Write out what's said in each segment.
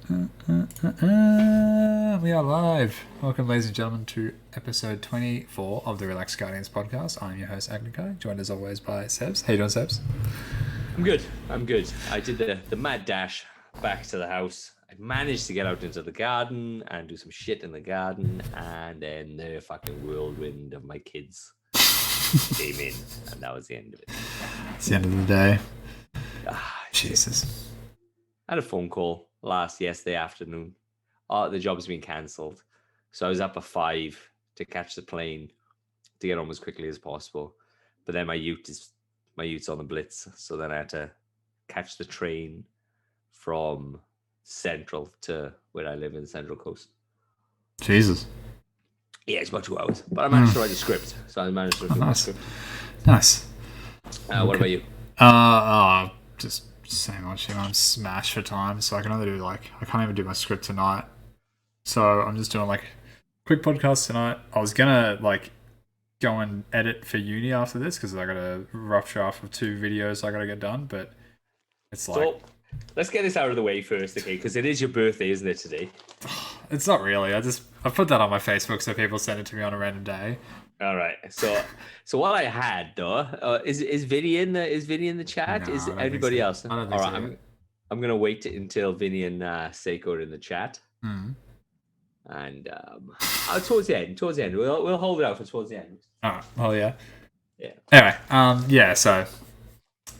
We are live. Welcome, ladies and gentlemen, to episode 24 of the Relaxed Guardians podcast. I'm your host, Agnikai, joined as always by Sebs. How you doing, Sebs? I'm good. I did the mad dash back to the house. I managed to get out into the garden and do some shit in the garden, and then the fucking whirlwind of my kids came in, and that was the end of it. It's the end of the day. Jesus. I had a phone call yesterday afternoon. The job's been cancelled. So I was up at 5 to catch the plane to get home as quickly as possible. But then my youth's on the blitz. So then I had to catch the train from Central to where I live in the Central Coast. Jesus. Yeah, it's about 2 hours. But I managed to write the script. So I managed to write the script. Nice. What about you? Just same old shit. I'm smashed for time, so I can only do I can't even do my script tonight. So I'm just doing quick podcast tonight. I was gonna go and edit for uni after this because I got a rough draft of 2 videos I gotta get done, but it's So let's get this out of the way first, okay? Because it is your birthday, isn't it, today? It's not really. I put that on my Facebook so people send it to me on a random day. All right. So what I had though is Vinny in the chat? No, is everybody else? I don't think All so. right. I'm gonna wait until Vinny and Seiko are in the chat. And towards the end, we'll hold it out for towards the end. All right. Oh yeah. Yeah. Anyway, yeah. So I'm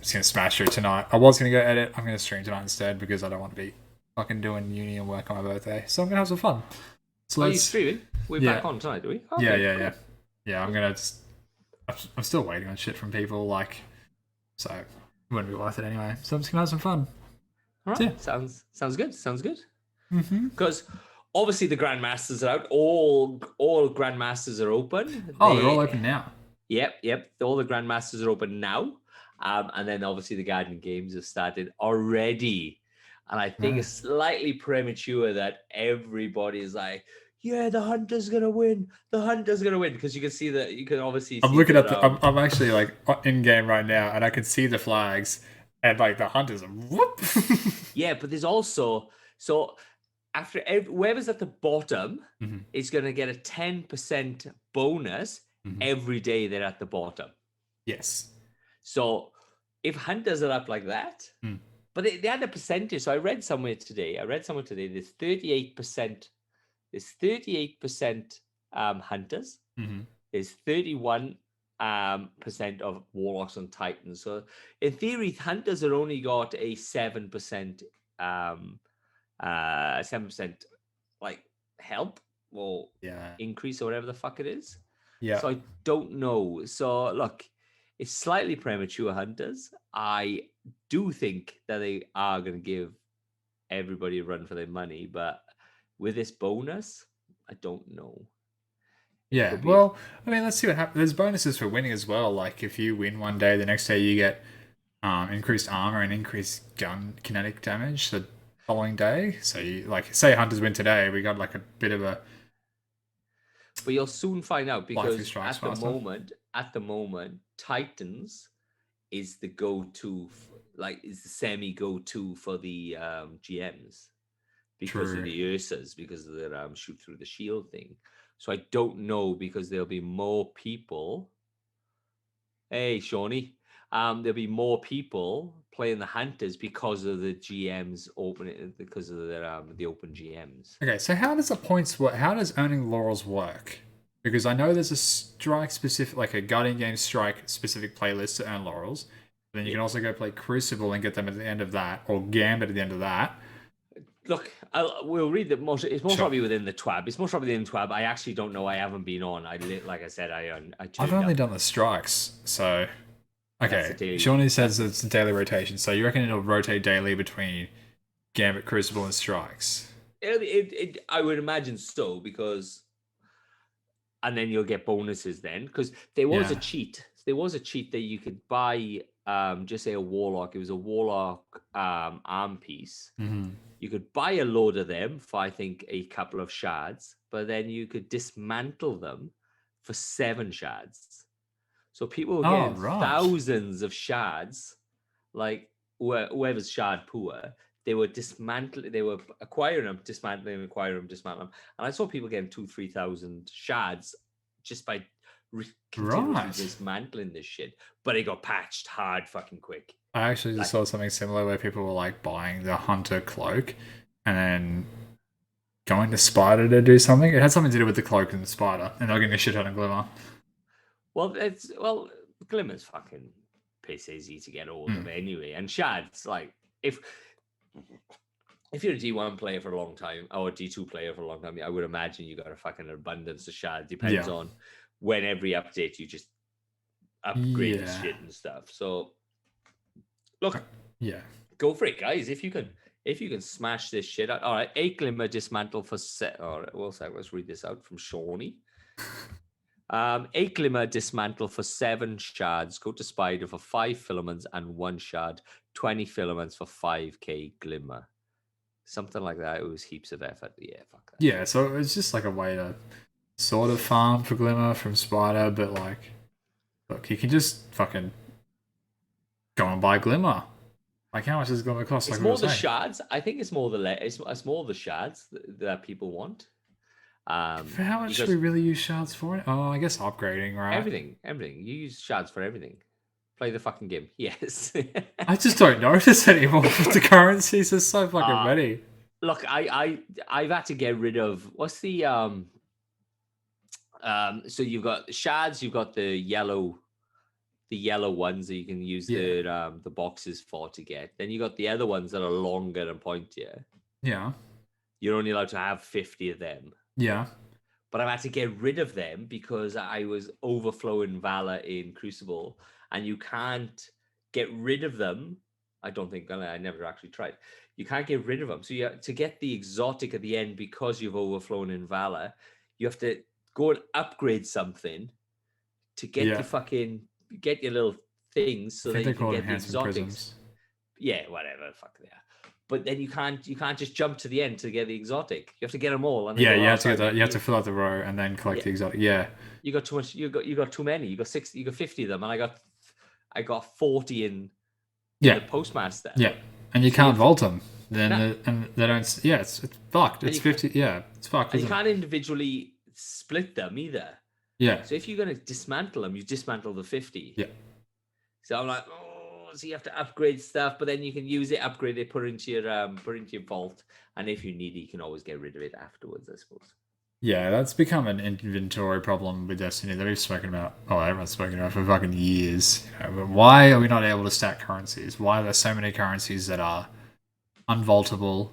just gonna smash through tonight. I was gonna go edit. I'm gonna stream tonight instead because I don't want to be fucking doing uni and work on my birthday. So I'm gonna have some fun. So are you streaming? We're back on tonight, do we? Okay, yeah. Yeah, I'm gonna. I'm still waiting on shit from people. So it wouldn't be worth it anyway. So I'm just gonna have some fun. All right. Yeah. Sounds good. Because obviously the Grandmasters are out. All Grandmasters are open. They're all open now. Yep. All the Grandmasters are open now. And then obviously the Guardian Games have started already. And I think it's slightly premature that everybody is like, yeah, the Hunter's gonna win. The Hunter's gonna win, because you can see that. You can obviously. I'm looking at I'm actually in game right now, and I can see the flags, and the Hunters are whoop. Yeah, but there's also after whoever's at the bottom is gonna get a 10% bonus every day they're at the bottom. Yes. So if Hunters are up like that, but they had a percentage. So I read somewhere today. There's 38%. There's 38% Hunters. There's 31% of Warlocks and Titans. So in theory, Hunters are only got a 7% 7% help or increase or whatever the fuck it is. Yeah. So I don't know. So look, it's slightly premature, Hunters. I do think that they are going to give everybody a run for their money, but with this bonus, I don't know. Yeah, well, I mean, let's see what happens. There's bonuses for winning as well. Like if you win one day, the next day you get increased armor and increased gun kinetic damage the following day. So you say Hunters win today, we got a bit of a. But you'll soon find out, because at the moment, Titans is the go-to, is the semi-go-to for the GMs because of the Ursas, because of their shoot through the shield thing. So I don't know, because there'll be more people. Hey, Shawnee. There'll be more people playing the Hunters because of the GMs open, because of the open GMs. Okay, so how does the points work? How does earning laurels work? Because I know there's a strike specific, a Guardian Game strike specific playlist to earn laurels. Then you can also go play Crucible and get them at the end of that, or Gambit at the end of that. Look, we'll read the most. It's most probably within the TWAB. It's most probably within TWAB. I actually don't know. I haven't been on. Like I said, I've only done the strikes, so okay. Shawnee says it's a daily rotation, so you reckon it'll rotate daily between Gambit, Crucible, and strikes? I would imagine so, because, and then you'll get bonuses then, because there was a cheat. There was a cheat that you could buy. Just say a Warlock. It was a Warlock arm piece. You could buy a load of them for, I think, a couple of shards, but then you could dismantle them for 7 shards. So people were getting thousands of shards, like whoever's shard poor, they were dismantling, they were acquiring them, dismantling, acquiring them, dismantling them. And I saw people getting 2,000-3,000 shards just by continuously dismantling this shit. But it got patched hard fucking quick. I actually just saw something similar where people were like buying the hunter cloak and then going to spider to do something. It had something to do with the cloak and the spider, and they're getting a shit ton of glimmer. Well, glimmer's fucking piss easy to get hold of anyway. And shards, like if you're a D1 player for a long time or a D2 player for a long time, I would imagine you got a fucking abundance of shards. Depends on when every update you just upgrade the shit and stuff. So look, go for it, guys. If you can smash this shit out. All right, 8 glimmer dismantle for set. All right, let's read this out from Shawnee. 8 glimmer dismantle for 7 shards. Go to spider for 5 filaments and 1 shard. 20 filaments for 5k glimmer. Something like that. It was heaps of effort. Yeah, fuck that. Yeah, so it's just like a way to sort of farm for glimmer from spider, but like, look, you can just fucking go and buy glimmer. Like, how much does glimmer cost? It's like more the shards. I think it's more it's more the shards that people want. For how much do we really use shards for it? Oh, I guess upgrading, right? Everything. You use shards for everything. Play the fucking game. Yes. I just don't notice anymore. The currencies are so fucking many. Look, I've had to get rid of what's the so you've got shards, you've got the yellow ones that you can use the boxes for to get. Then you got the other ones that are longer and pointier. Yeah. You're only allowed to have 50 of them. Yeah. But I've had to get rid of them because I was overflowing Valor in Crucible, and you can't get rid of them. I don't think I never actually tried. You can't get rid of them. So you have to get the exotic at the end because you've overflown in Valor. You have to go and upgrade something to get get your little things so that you can get the exotics. Prisms. Yeah, whatever. Fuck yeah. But then you can't just jump to the end to get the exotic. You have to get them all. And you have to get that. You have to fill out the row and then collect the exotic. Yeah. You got too much. You got too many. You got 60. You got 50 of them, and I got 40 in the postmaster. Yeah, and you can't vault them. Then they don't. Yeah, it's fucked. It's 50. Yeah, it's fucked. And you can't individually split them either. Yeah. So if you're gonna dismantle them, you dismantle the 50. Yeah. So I'm like, so you have to upgrade stuff, but then you can use it, upgrade it, put it into your vault, and if you need it, you can always get rid of it afterwards, I suppose. Yeah, that's become an inventory problem with Destiny that we've spoken about. Oh, everyone's spoken about for fucking years. Why are we not able to stack currencies? Why are there so many currencies that are unvaultable?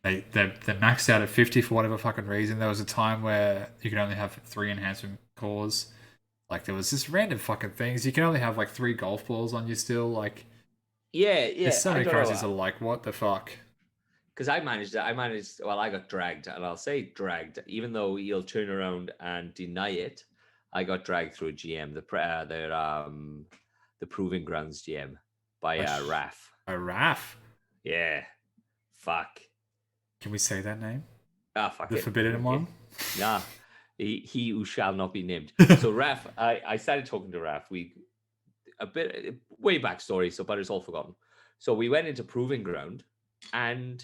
They're maxed out at 50 for whatever fucking reason. There was a time where you could only have 3 enhancement cores. Like, there was just random fucking things. You can only have, like, 3 golf balls on you still. Like, yeah. There's so many currencies that are like, what the fuck? Because I got dragged, and I'll say dragged, even though he'll turn around and deny it. I got dragged through a GM, the Proving Grounds GM by Raf. A Raf? Yeah. Fuck. Can we say that name? Fuck the it. Forbidden one? Nah. He who shall not be named. So Raf, I started talking to Raf. Way back story, but it's all forgotten. So we went into Proving Ground, and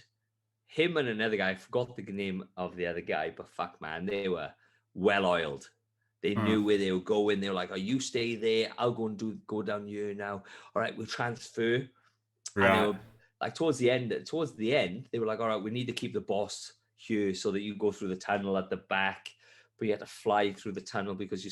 him and another guy, I forgot the name of the other guy, but fuck man, they were well oiled. They knew where they were going. They were like, "Oh, you stay there. I'll go down here now. All right, we'll transfer." Right. And they were, like towards the end, they were like, "All right, we need to keep the boss here so that you go through the tunnel at the back." But you have to fly through the tunnel because you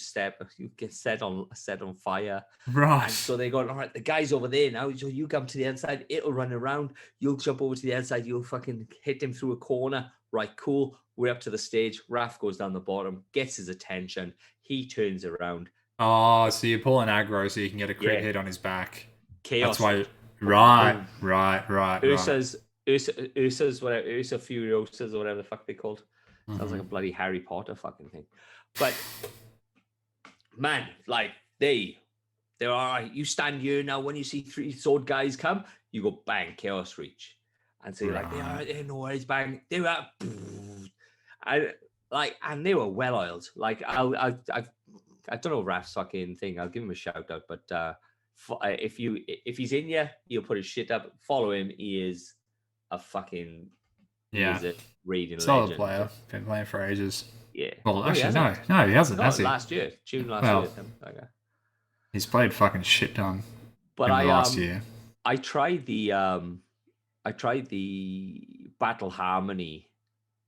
get set on fire. Right. And so they go, all right, the guy's over there now. So you come to the other side, it'll run around. You'll jump over to the other side. You'll fucking hit him through a corner. Right, cool. We're up to the stage. Raf goes down the bottom, gets his attention. He turns around. Oh, so you pull an aggro so you can get a crit hit on his back. Chaos. That's why. Right. Ursa's whatever, Ursa Furiosas or whatever the fuck they called. Sounds like a bloody Harry Potter fucking thing. But man, like they're all right. You stand here now. When you see 3 sword guys come, you go bang, Chaos Reach, and so you're like, they're no worries, bang. They were, and they were well oiled. Like I don't know Raf's fucking thing. I'll give him a shout out, but if he's in you, he'll put his shit up. Follow him. He is a fucking Yeah. raiding Solid legend. player. Been playing for ages. Yeah. Well, actually, no, he hasn't, has he? Last year, June last year. Okay. He's played fucking shit ton. But in the last year. I tried the Battle Harmony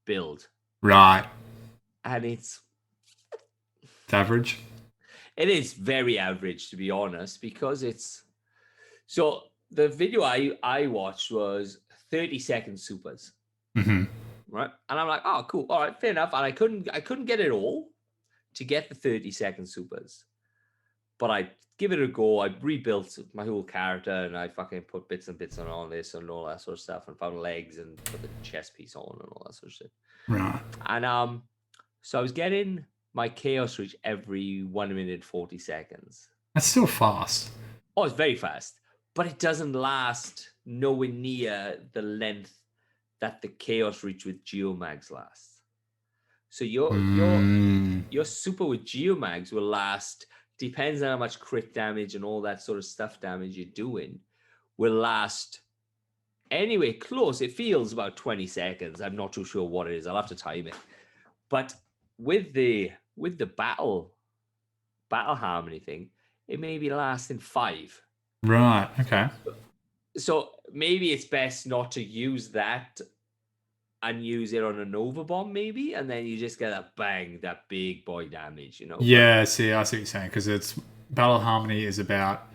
build. Right. And it's average. It is very average, to be honest, because it's so the video I watched was 30-second supers. Mm-hmm. Right. And I'm like, oh, cool. All right, fair enough. And I couldn't get it all to get the 30-second supers. But I give it a go. I rebuilt my whole character and I fucking put bits and bits on all this and all that sort of stuff and found legs and put the chest piece on and all that sort of shit. Right. And so I was getting my chaos reach every 1 minute 40 seconds. That's still fast. Oh, it's very fast. But it doesn't last nowhere near the length that the chaos reach with geomags lasts. So your super with geomags will last, depends on how much crit damage and all that sort of stuff damage you're doing, will last anyway close. It feels about 20 seconds. I'm not too sure what it is. I'll have to time it. But with the battle harmony thing, it may be lasting 5. Right. Okay. So maybe it's best not to use that and use it on a Nova Bomb, maybe, and then you just get that bang, that big boy damage, you know? Yeah, see, I see what you're saying, because it's Battle Harmony is about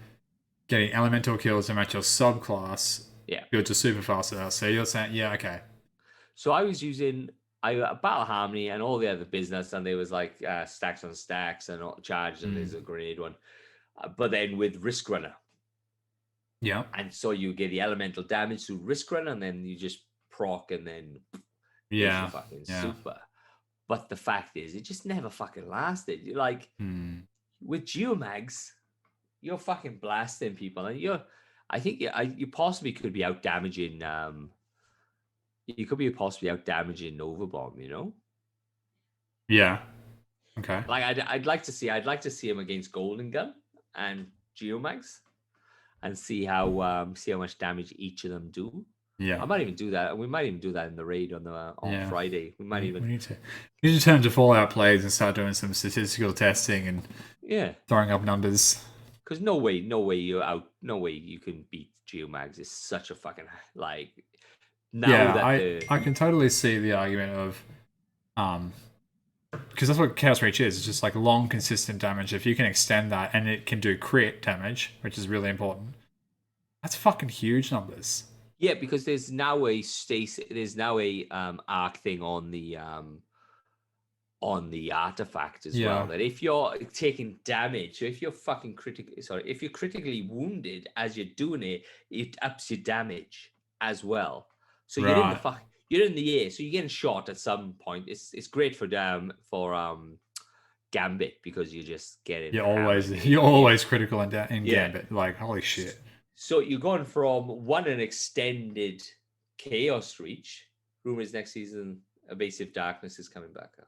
getting elemental kills to match your subclass. Yeah. You're just super fast at that. So you're saying, yeah, okay. So I was using Battle Harmony and all the other business, and there was like stacks on stacks and charge, and there's a grenade one. But then with Risk Runner. Yeah. And so you get the elemental damage through Risk Runner, and then you just proc, and then fucking super. But the fact is, it just never fucking lasted. Like with Geomags, you're fucking blasting people, and I think you possibly could be out damaging. You could be possibly out damaging Nova Bomb, you know? Yeah. Okay. Like I'd like to see him against Golden Gun and Geomags, and see how much damage each of them do. Yeah. I might even do that. We might even do that in the raid on Friday. We might even. We need to turn to Fallout plays and start doing some statistical testing and throwing up numbers. Because no way you can beat Geomags. It's such a fucking like. Now I can totally see the argument of, because that's what Chaos Reach is. It's just like long, consistent damage. If you can extend that and it can do crit damage, which is really important, that's fucking huge numbers. Yeah, because there's now a arc thing on the artifact as well. That if you're taking damage, so if you're if you're critically wounded as you're doing it, it ups your damage as well. So you're in the air, so you're getting shot at some point. It's great for Gambit because you just get it. You're always critical in Gambit. Like holy shit. So you're going from an extended Chaos Reach. Rumors next season, Evasive Darkness is coming back off.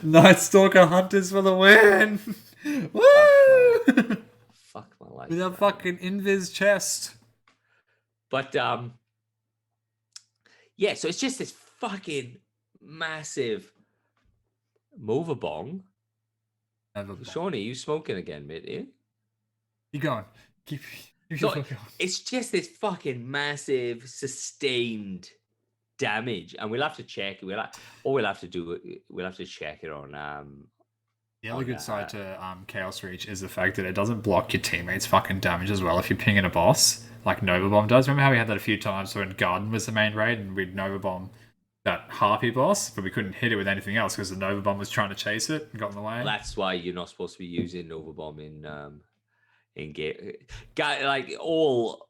Night Stalker Hunters for the win! Woo! Fuck my life. With a fucking invis chest. But so it's just this fucking massive mover bong. Shawnee, you smoking again, mate? Eh? Keep going. Keep going. It's just this fucking massive, sustained damage, and we'll have to check it. We'll have to check it on. The other good side to Chaos Reach is the fact that it doesn't block your teammates' fucking damage as well if you're pinging a boss, like Nova Bomb does. Remember how we had that a few times when Garden was the main raid and we'd Nova Bomb that Harpy boss, but we couldn't hit it with anything else because the Nova Bomb was trying to chase it and got in the way. That's why you're not supposed to be using Nova Bomb in game. Like all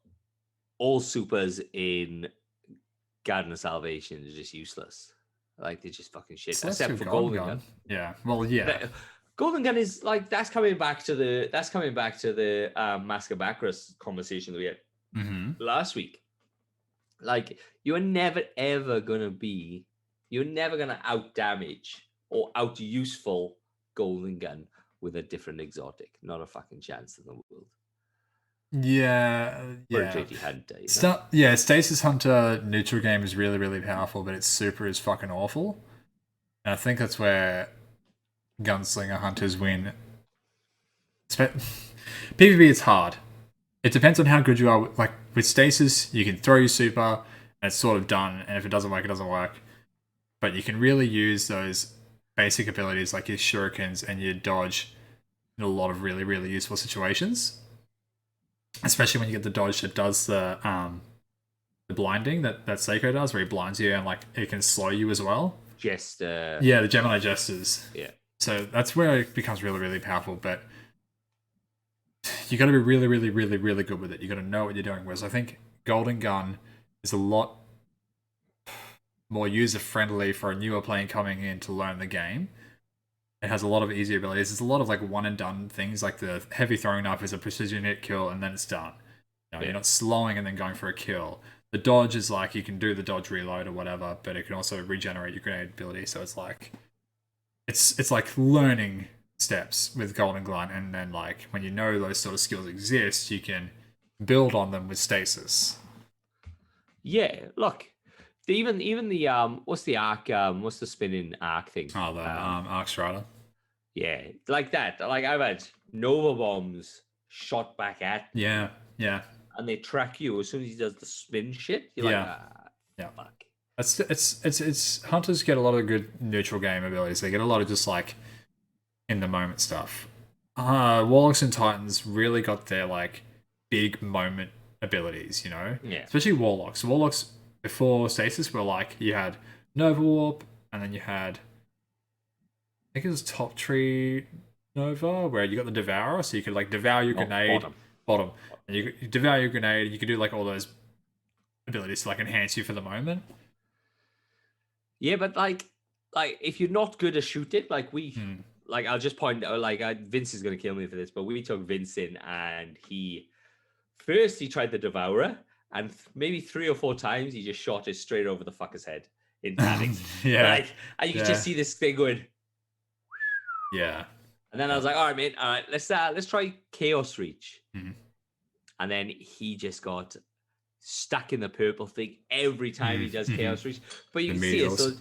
supers in Garden of Salvation are just useless. Like they're just fucking shit. Except for Golden Gun. Yeah. Well, yeah. Golden Gun is like that's coming back to the Mask of Bacchus conversation that we had last week. Like you're never gonna out damage or out useful Golden Gun with a different exotic. Not a fucking chance in the world. For a JT Hunter. Stasis Hunter neutral game is really, really powerful, but its super is fucking awful. And I think that's where Gunslinger Hunters win. PvP, it's hard. It depends on how good you are. Like, with Stasis, you can throw your super, and it's sort of done, and if it doesn't work, it doesn't work. But you can really use those basic abilities like your shurikens and your dodge in a lot of really, really useful situations. Especially when you get the dodge that does the blinding that Seiko does, where he blinds you and like it can slow you as well. Jester. Yeah, the Gemini Jesters. Yeah. So that's where it becomes really, really powerful. But you got to be really, really, really, really good with it. You got to know what you're doing. Whereas I think Golden Gun is a lot more user friendly for a newer player coming in to learn the game. It has a lot of easy abilities. There's a lot of like one and done things. Like the heavy throwing knife is a precision hit kill and then it's done. You're not slowing and then going for a kill. The dodge is like you can do the dodge reload or whatever, but it can also regenerate your grenade ability. So it's like it's like learning steps with Golden Gun, and then like when you know those sort of skills exist, you can build on them with stasis. Yeah, look. Even the what's the arc what's the spinning arc thing? Oh, the arc strider. Yeah, like that. Like I've had Nova bombs shot back at me, yeah, and they track you as soon as he does the spin shit. You're like, fuck. It's hunters get a lot of good neutral game abilities. They get a lot of just like in the moment stuff. Warlocks and Titans really got their like big moment abilities, you know? Yeah. Especially Warlocks. Warlocks before Stasis were like you had Nova Warp, and then you had I think it was Top Tree Nova, where you got the Devourer, so you could like devour your grenade. Bottom. And you devour your grenade, you could do like all those abilities to like enhance you for the moment. Yeah, but like if you're not good at shooting, like like I'll just point out, like Vince is gonna kill me for this, but we took Vince in, and he tried the Devourer, and maybe 3 or 4 times he just shot it straight over the fucker's head in panic. Like, and you can just see this thing going. Yeah. And then I was like, all right, mate, all right, let's try Chaos Reach. Mm-hmm. And then he just got stuck in the purple thing every time he does Chaos Reach. But you can see it. So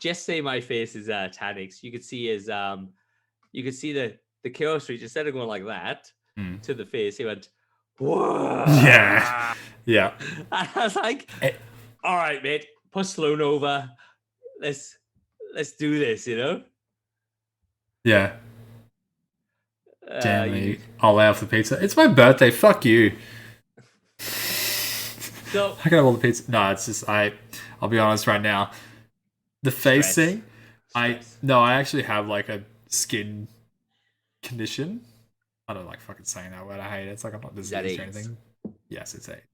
just say my face is Tanix. You could see his you could see the Chaos Reach, instead of going like that to the face, he went, whoa. Yeah. Yeah. And I was like, all right, mate, put Sloan over. Let's do this, you know? Yeah. Damn me. I'll lay off the pizza. It's my birthday. Fuck you. So I can have all the pizza. No, it's just I'll be honest right now. The face thing. I actually have like a skin condition. I don't like fucking saying that word. I hate it. It's like I'm not diseased or anything. Yes, it's AIDS.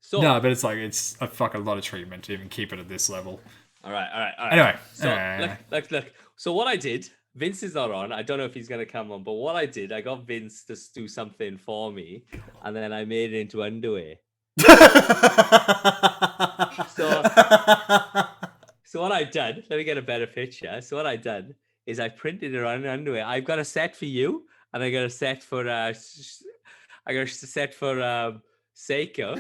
So no, but it's like it's a fucking lot of treatment to even keep it at this level. All right. Anyway, so look. So what I did, Vince is not on. I don't know if he's gonna come on, but what I did, I got Vince to do something for me, and then I made it into underwear. So what I've done, let me get a better picture. So what I've done is I printed it on underwear. I've got a set for you, and I got a set for Seiko,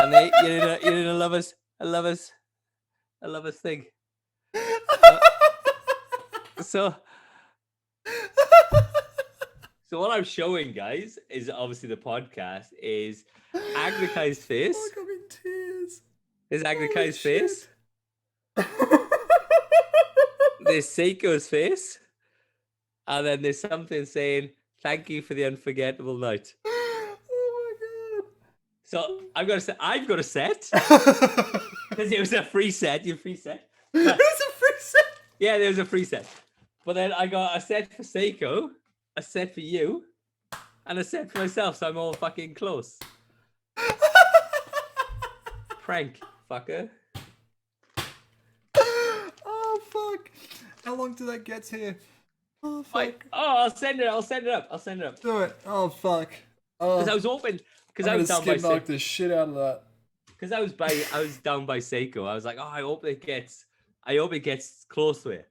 and you're gonna love us. I love us thing. So what I'm showing, guys, is obviously the podcast is Agnikai's face. Oh, I'm in tears. There's Agnikai's face. There's Seiko's face. And then there's something saying, thank you for the unforgettable night. Oh my god. So I've got a set. Because it was a free set. Your free set. It was a free set. Yeah, there was a free set. But then I got a set for Seiko, a set for you, and a set for myself, so I'm all fucking close. Prank, fucker. Oh fuck! How long did that get here? Oh fuck! I'll send it up. Do it. Oh fuck! Because I was hoping. Because I was down by knock the shit out of that. Because I was down by Seiko. I was like, I hope it gets close to it.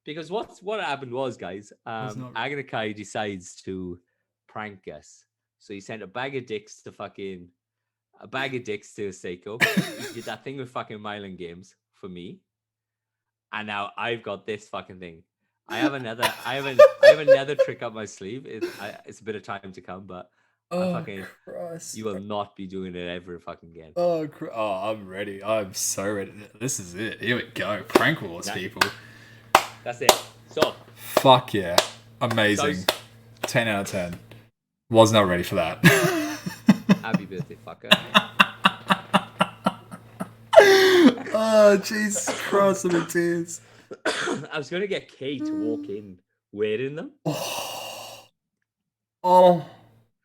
Because what happened was, guys, Agnikai decides to prank us. So he sent a bag of dicks to Seiko. He did that thing with fucking Mylan Games for me. And now I've got this fucking thing. I have another trick up my sleeve. It's a bit of time to come, but Christ. You will not be doing it ever fucking again. Oh, I'm ready. I'm so ready. This is it. Here we go. Prank wars, people. That's it. So. Fuck yeah. Amazing. 10 out of 10. Was not ready for that. Happy birthday, fucker. Oh, Jesus Christ, I'm in tears. I was going to get Kay to walk in wearing them. Oh,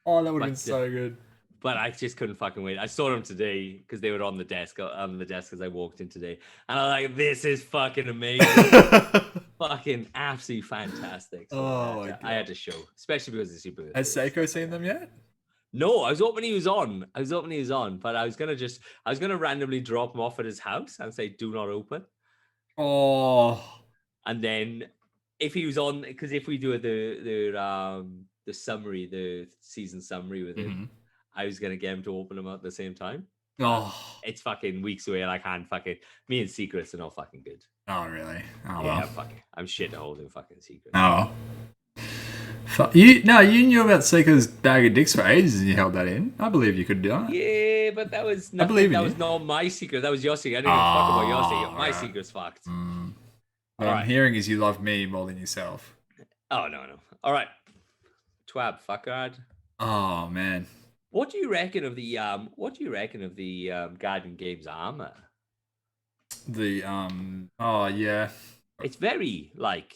that would have been so good. But I just couldn't fucking wait. I saw them today because they were on the desk as I walked in today. And I was like, this is fucking amazing. Fucking absolutely fantastic. So I had to show, especially because it's your birthday. Has Seiko seen them yet? No, I was hoping he was on. But I was gonna randomly drop him off at his house and say, do not open. Oh. And then if he was on, because if we do the summary, the season summary with him, I was gonna get him to open them at the same time. Oh, it's fucking weeks away, and I can't fucking. Me and secrets are not fucking good. Oh really? Oh yeah, well. I'm shit at holding fucking secrets. Oh. You knew about Seiko's bag of dicks for ages, and you held that in. I believe you could do it. Yeah, but that was nothing. That was not my secret. That was your secret. I didn't even fuck about your secret. My secret's fucked. What I'm hearing is you love me more than yourself. Oh no. All right, twab fuckard. Oh man. What do you reckon of the Guardian Games armor? The yeah. It's very like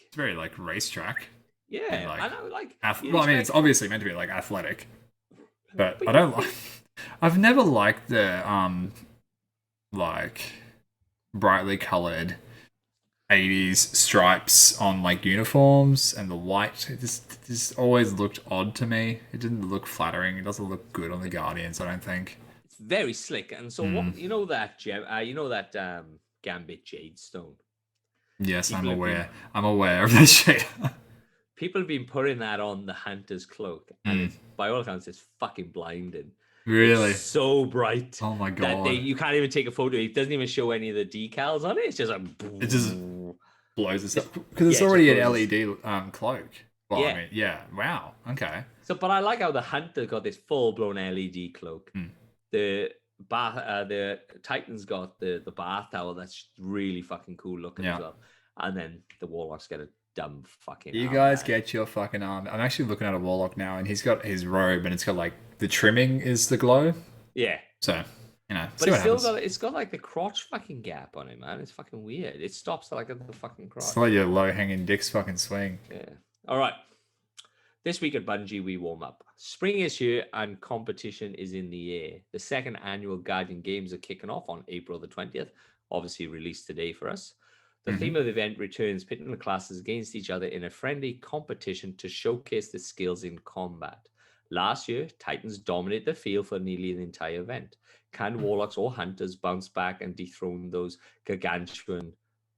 racetrack. Yeah, and I know. Like, well, I mean, it's obviously meant to be like athletic, but I don't like. I've never liked the like brightly colored 80s stripes on like uniforms and the white. It just always looked odd to me. It didn't look flattering. It doesn't look good on the Guardians, I don't think. It's very slick. And so what you know that Gambit Jade Stone? Yes, I'm aware. I'm aware of this shit. People have been putting that on the Hunter's cloak, and it's, by all accounts, it's fucking blinding. Really? It's so bright. Oh my god! You can't even take a photo. It doesn't even show any of the decals on it. It's just like it just blows itself because it's already an LED cloak. Well, I mean, wow. Okay. So, but I like how the Hunter got this full-blown LED cloak. The Titan's got the bath towel that's really fucking cool looking as well, and then the Warlock's got a dumb fucking. You guys get your fucking arm. I'm actually looking at a Warlock now, and he's got his robe, and it's got like the trimming is the glow. Yeah. So but it's got like the crotch fucking gap on it, man. It's fucking weird. It stops like at the fucking crotch. It's like your low hanging dicks fucking swing. Yeah. All right. This week at Bungie, we warm up. Spring is here and competition is in the air. The second annual Guardian Games are kicking off on April the 20th, obviously released today for us. The theme of the event returns pitting the classes against each other in a friendly competition to showcase the skills in combat. Last year, Titans dominated the field for nearly the entire event. Can Warlocks or Hunters bounce back and dethrone those gargantuan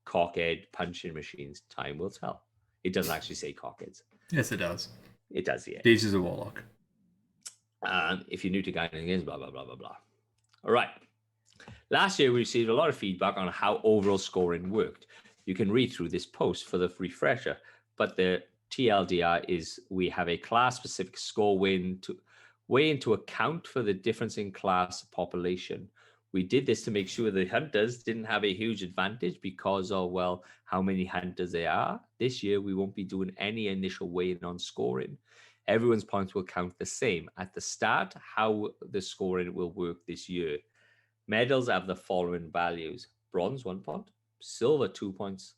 cockhead punching machines? Time will tell. It doesn't actually say cockheads. Yes, it does. It does, yeah. This is a Warlock. If you're new to Guardian Games, blah, blah, blah, blah, blah. All right. Last year, we received a lot of feedback on how overall scoring worked. You can read through this post for the refresher, but the TLDR is we have a class-specific score way into account for the difference in class population. We did this to make sure the Hunters didn't have a huge advantage because of, well, how many Hunters there are. This year, we won't be doing any initial weighing on scoring. Everyone's points will count the same. At the start, how the scoring will work this year. Medals have the following values. Bronze, 1 point. Silver, 2 points.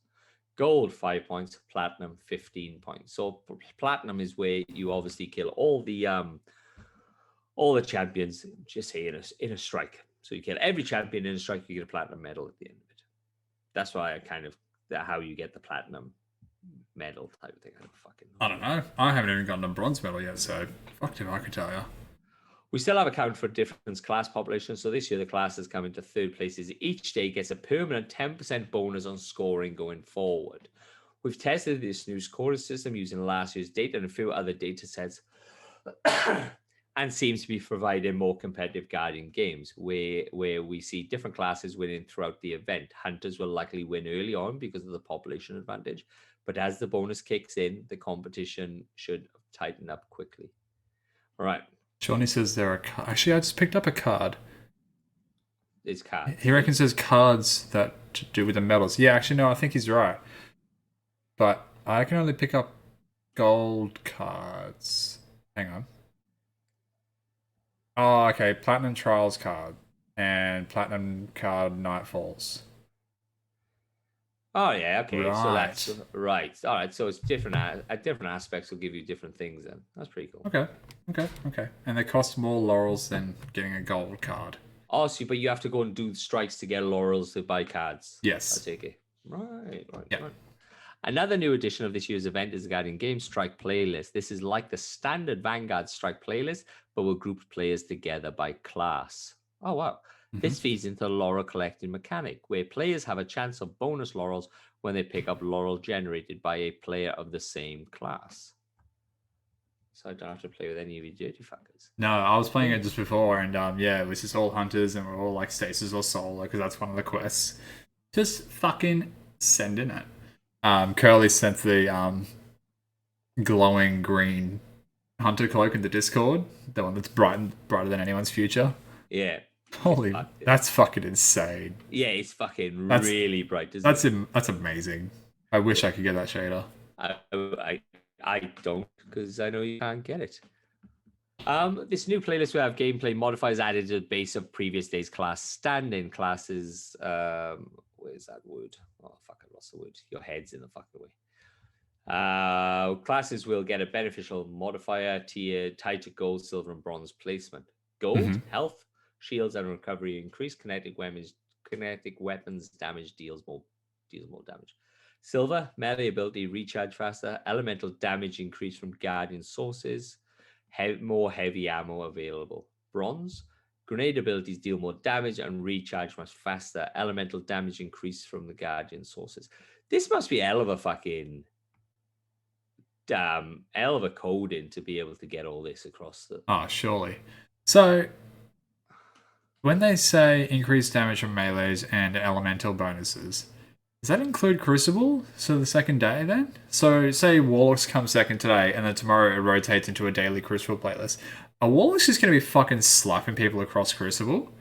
Gold, 5 points. Platinum, 15 points. So platinum is where you obviously kill all the champions, just say in a strike. So you kill every champion in a strike, you get a platinum medal at the end of it. That's why how you get the platinum medal type of thing. I don't know. I haven't even gotten a bronze medal yet, so fuck if I could tell you. We still have a count for different class populations. So this year, the classes come into third places. Each day gets a permanent 10% bonus on scoring going forward. We've tested this new scoring system using last year's data and a few other data sets. and seems to be providing more competitive Guardian games where we see different classes winning throughout the event. Hunters will likely win early on because of the population advantage, but as the bonus kicks in, the competition should tighten up quickly. All right. Johnny says there are actually, I just picked up a card. It's cards. He reckons there's cards that to do with the medals. Yeah, actually, no, I think he's right. But I can only pick up gold cards. Hang on. Oh, okay. Platinum Trials card and Platinum card Nightfalls. Oh yeah, okay. Right. So that's right. All right. So it's different. At different aspects will give you different things. Then that's pretty cool. Okay. And they cost more laurels than getting a gold card. Oh, so but you have to go and do strikes to get laurels to buy cards. Yes. I take it. Right. Yep. Right. Another new addition of this year's event is the Guardian Game Strike playlist. This is like the standard Vanguard Strike playlist, but will group players together by class. Oh, wow. This feeds into the laurel collecting mechanic, where players have a chance of bonus laurels when they pick up laurel generated by a player of the same class. So I don't have to play with any of you dirty fuckers. No, I was playing it just before, and yeah, it was just all hunters, and we're all like stasis or solar, because that's one of the quests. Just fucking send in it. Curly sent the glowing green hunter cloak in the Discord, the one that's brighter than anyone's future. Yeah. Holy, that's fucking insane. Yeah, it's fucking really bright. That's amazing. I wish I could get that shader. I don't, because I know you can't get it. This new playlist will have gameplay modifiers added to the base of previous day's class. Stand-in classes. Where's that word? Oh fuck! I lost the word. Your head's in the fucking way. Classes will get a beneficial modifier tier tied to gold, silver, and bronze placement. Gold, health, shields, and recovery increase. Kinetic weapons damage deals more damage. Silver, melee ability recharge faster. Elemental damage increase from guardian sources. More heavy ammo available. Bronze, grenade abilities deal more damage and recharge much faster. Elemental damage increase from the guardian sources. This must be hell of a fucking hell of a coding to be able to get all this across the. Oh, surely. So when they say increased damage from melees and elemental bonuses, does that include Crucible? So the second day then? So say Warlocks come second today and then tomorrow it rotates into a daily Crucible playlist. Are Warlocks just going to be fucking slapping people across Crucible?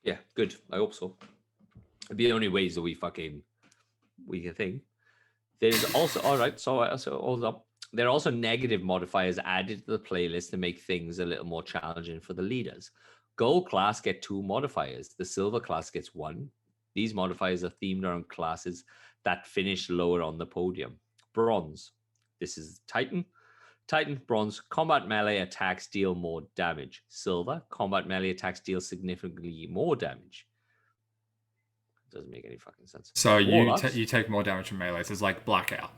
Yeah, good. I hope so. It'd be the only ways that we can think. There's also, all right, so hold up. There are also negative modifiers added to the playlist to make things a little more challenging for the leaders. Gold class get 2 modifiers. The silver class gets 1. These modifiers are themed around classes that finish lower on the podium. Bronze. This is Titan. Titan, bronze, combat melee attacks deal more damage. Silver, combat melee attacks deal significantly more damage. Doesn't make any fucking sense. So you take more damage from melee. So it's like blackout.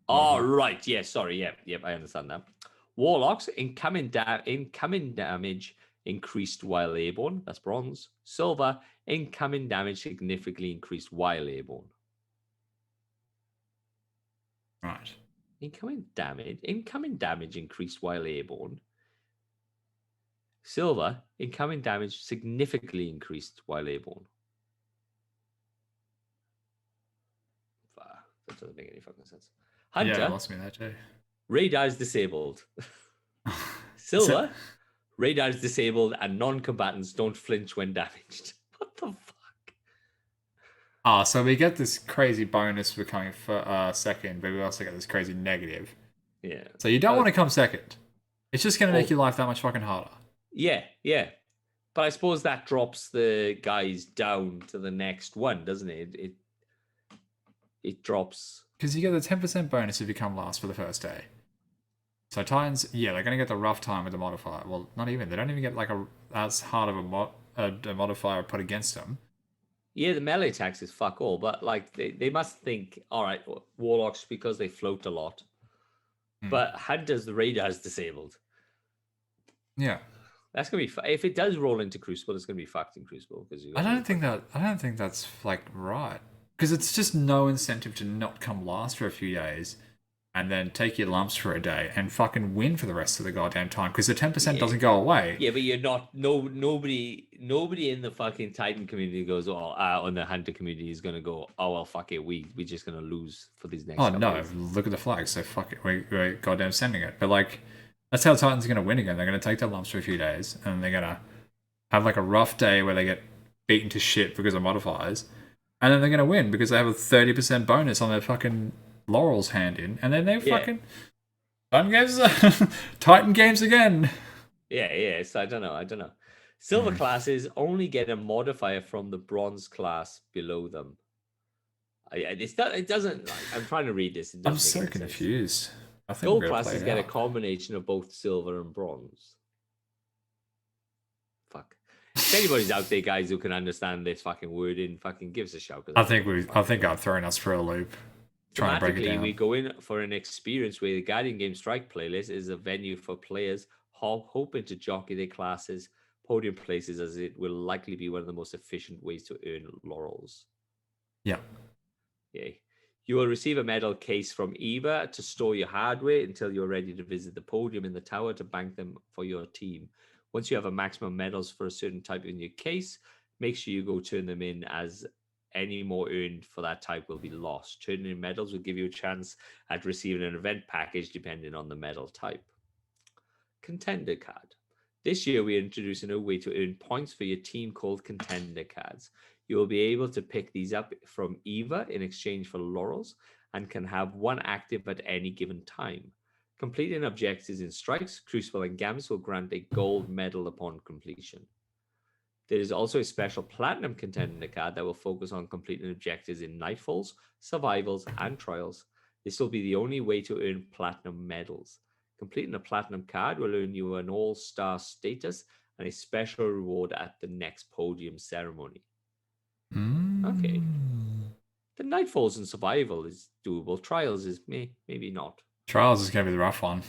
Oh, right. Yeah, sorry. Yep, I understand that. Warlocks, incoming damage increased while airborne. That's bronze. Silver, incoming damage significantly increased while airborne. Right. Incoming damage increased while airborne. Silver, incoming damage significantly increased while airborne. That doesn't make any fucking sense. Hunter, yeah, lost me there too. Radar is disabled. Silver, radar is disabled and non-combatants don't flinch when damaged. What the fuck? So we get this crazy bonus for coming for second, but we also get this crazy negative. Yeah. So you don't want to come second. It's just going to make your life that much fucking harder. Yeah. But I suppose that drops the guys down to the next one, doesn't it? It drops. Because you get the 10% bonus if you come last for the first day. So Titans, yeah, they're going to get the rough time with the modifier. Well, not even. They don't even get like as hard of a modifier put against them. Yeah, the melee attacks is fuck all, but like they must think, all right, Warlocks because they float a lot. But Hunters, the radar's disabled. Yeah. That's gonna be if it does roll into Crucible, it's gonna be fucked in Crucible because I don't think that's like right, because it's just no incentive to not come last for a few days, and then take your lumps for a day and fucking win for the rest of the goddamn time because the 10% doesn't go away. Yeah, but you're not. Nobody in the fucking Titan community goes, on the Hunter community is gonna go, oh well, fuck it, we're just gonna lose for these next. Oh no! Look at the flag. So fuck it, we're goddamn sending it. But like, that's how Titans are gonna win again. They're gonna take their lumps for a few days, and they're gonna have like a rough day where they get beaten to shit because of modifiers, and then they're gonna win because they have a 30% bonus on their fucking laurels hand in, and then they fucking Titan games again. Yeah. So I don't know. Silver classes only get a modifier from the bronze class below them. It doesn't. I'm trying to read this. I'm so confused. I think gold classes get a combination of both silver and bronze. Fuck. If anybody's out there, guys, who can understand this fucking wording, fucking give us a shout. I think I've thrown us for a loop. Trying to break it down. We go in for an experience where the Guardian Game Strike playlist is a venue for players hoping to jockey their classes podium places, as it will likely be one of the most efficient ways to earn laurels. Yeah. Yay. You will receive a medal case from Eva to store your hardware until you're ready to visit the podium in the tower to bank them for your team. Once you have a maximum medals for a certain type in your case, make sure you go turn them in, as any more earned for that type will be lost. Turning in medals will give you a chance at receiving an event package depending on the medal type. Contender card. This year, we are introducing a way to earn points for your team called Contender cards. You will be able to pick these up from Eva in exchange for laurels and can have one active at any given time. Completing objectives in Strikes, Crucible, and Gambits will grant a gold medal upon completion. There is also a special Platinum Contender card that will focus on completing objectives in Nightfalls, Survivals, and Trials. This will be the only way to earn Platinum medals. Completing a Platinum card will earn you an All-Star status and a special reward at the next podium ceremony. Okay. The Nightfalls and Survival is doable. Trials is maybe not. Trials is going to be the rough one.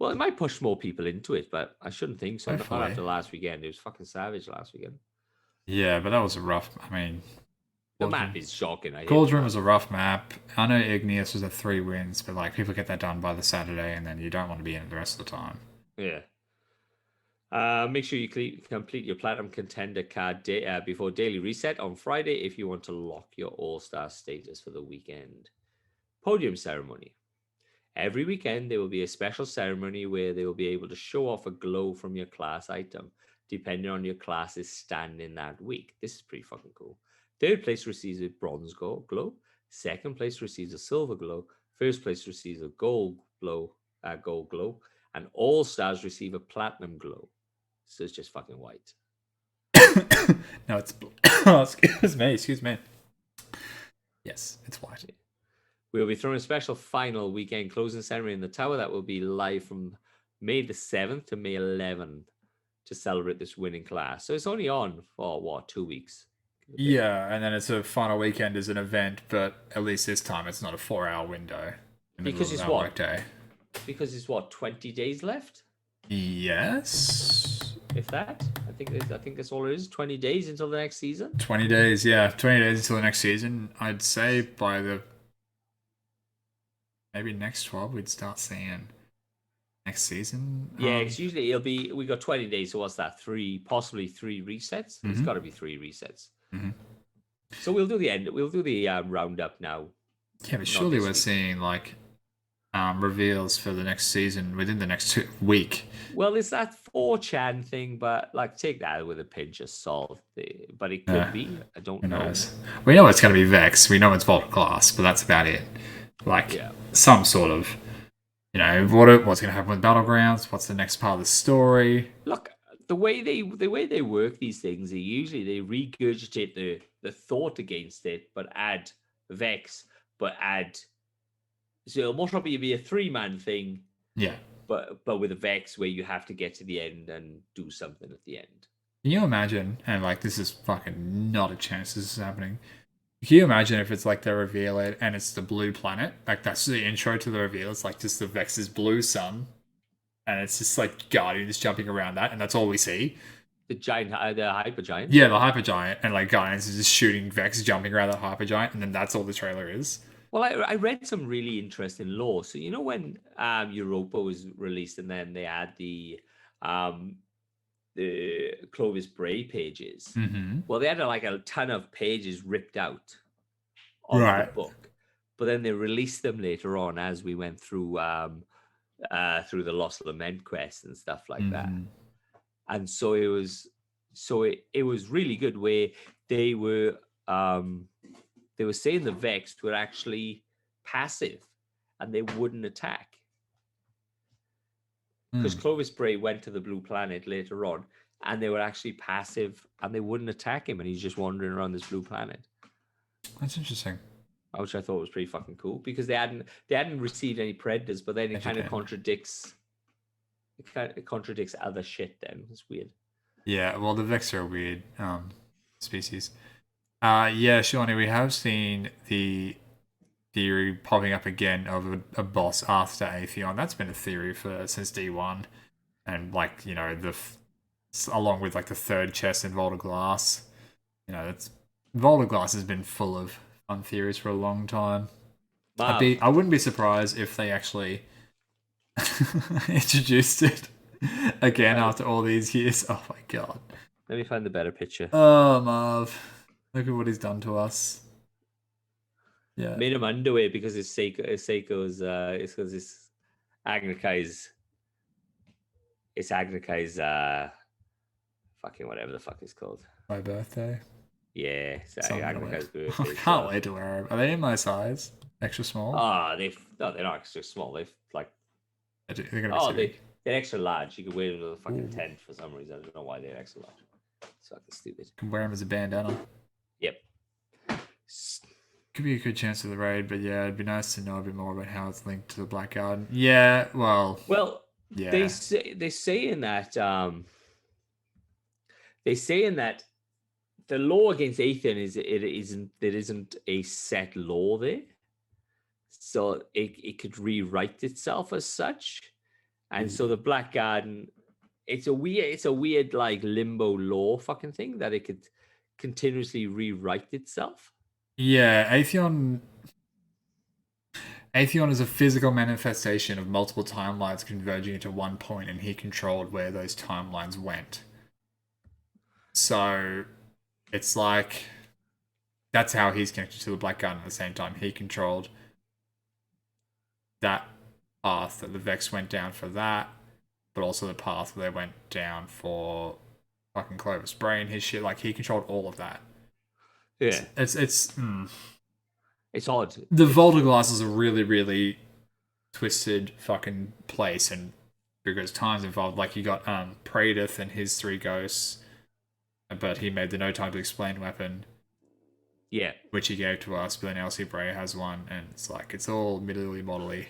Well, it might push more people into it, but I shouldn't think so. Hopefully. Not after last weekend. It was fucking savage last weekend. Yeah, but that was a rough... I mean... The map is shocking. Cauldron was a rough map. I know Igneous was a 3 wins, but like people get that done by the Saturday, and then you don't want to be in it the rest of the time. Yeah. Make sure you complete your Platinum Contender card before daily reset on Friday if you want to lock your All-Star status for the weekend. Podium ceremony. Every weekend, there will be a special ceremony where they will be able to show off a glow from your class item, depending on your class's standing that week. This is pretty fucking cool. Third place receives a bronze glow. Second place receives a silver glow. First place receives a gold glow. And all stars receive a platinum glow. So it's just fucking white. No, it's oh, excuse me. Yes, it's white. We'll be throwing a special final weekend closing ceremony in the tower that will be live from May the 7th to May 11th to celebrate this winning class. So it's only on for 2 weeks. Yeah, and then it's a final weekend as an event, but at least this time it's not a 4-hour window. Because it's what? Day. Because it's what, 20 days left? Yes. If that, I think that's all it is. 20 days until the next season. 20 days, yeah, 20 days until the next season. I'd say by the maybe next 12 we'd start seeing next season. Yeah, it's usually we got 20 days. So what's that? Possibly three resets. Mm-hmm. It's got to be 3 resets. Mm-hmm. So we'll do the end. We'll do the roundup now. Yeah, but surely we're seeing like reveals for the next season within the next week. Well, it's that 4chan thing, but like take that with a pinch of salt. But it could be. I don't know. Knows? We know it's going to be Vex. We know it's Vault Glass, but that's about it. Like some sort of, what's going to happen with Battlegrounds? What's the next part of the story? Look. The way they work these things, they regurgitate the thought against it, but add Vex, so it'll most probably be a 3-man thing. Yeah. But with a Vex where you have to get to the end and do something at the end. Can you imagine? And like this is fucking not a chance this is happening. Can you imagine if it's like they reveal it and it's the blue planet? Like that's the intro to the reveal. It's like just the Vex's blue sun. And it's just like Guardians jumping around that, and that's all we see. The hyper giant. Yeah, the hyper giant, and like Guardians is just shooting Vex jumping around that hyper giant, and then that's all the trailer is. Well, I read some really interesting lore. So when Europa was released, and then they had um, the Clovis Bray pages. Mm-hmm. Well, they had like a ton of pages ripped out of the Right. book, but then they released them later on as we went through the Lost Lament quest and stuff like that. Mm-hmm. And so it was really good where they were saying the Vexed were actually passive and they wouldn't attack. Because Clovis Bray went to the Blue Planet later on, and they were actually passive and they wouldn't attack him, and he's just wandering around this blue planet. That's interesting. Which I thought was pretty fucking cool because they hadn't received any predators, but then it kind of contradicts. It contradicts other shit. Then it's weird. Yeah, well, the Vex are a weird species. Yeah, Shawnee, we have seen the theory popping up again of a boss after Atheon. That's been a theory since D1, and like along with like the third chest in Vault of Glass. Vault of Glass has been full of fun theories for a long time. I wouldn't be surprised if they actually introduced it again after all these years. Oh my god. Let me find the better picture. Oh, Marv. Look at what he's done to us. Yeah. Made him underwear because his Seiko's it's because his Agnikai's fucking whatever the fuck it's called. My birthday. Yeah, Agnikai's birthday. I can't wait to wear them. Are they in my size? Extra small? They're not extra small. They're like they're gonna be they're extra large. You can wear them to the fucking tent for some reason. I don't know why they're extra large. It's fucking stupid. You can wear them as a bandana. Yep. Could be a good chance of the raid, but yeah, it'd be nice to know a bit more about how it's linked to the Black Garden. Yeah, well, yeah. They're saying that the law against Atheon there isn't a set law there, so it could rewrite itself as such, and so the Black Garden, it's a weird like limbo law fucking thing that it could continuously rewrite itself. Yeah, Atheon is a physical manifestation of multiple timelines converging into one point, and he controlled where those timelines went. So it's like that's how he's connected to the Black Garden at the same time. He controlled that path that the Vex went down for that, but also the path where they went down for fucking Clovis Bray and his shit. Like, he controlled all of that. Yeah. It's odd. The Vault of Glass is a really, really twisted fucking place, and because time's involved. Like, you got Pradith and his 3 ghosts, but he made the No Time to Explain weapon. Yeah. Which he gave to us, but then LC Bray has one, and it's like, it's all middly modelly.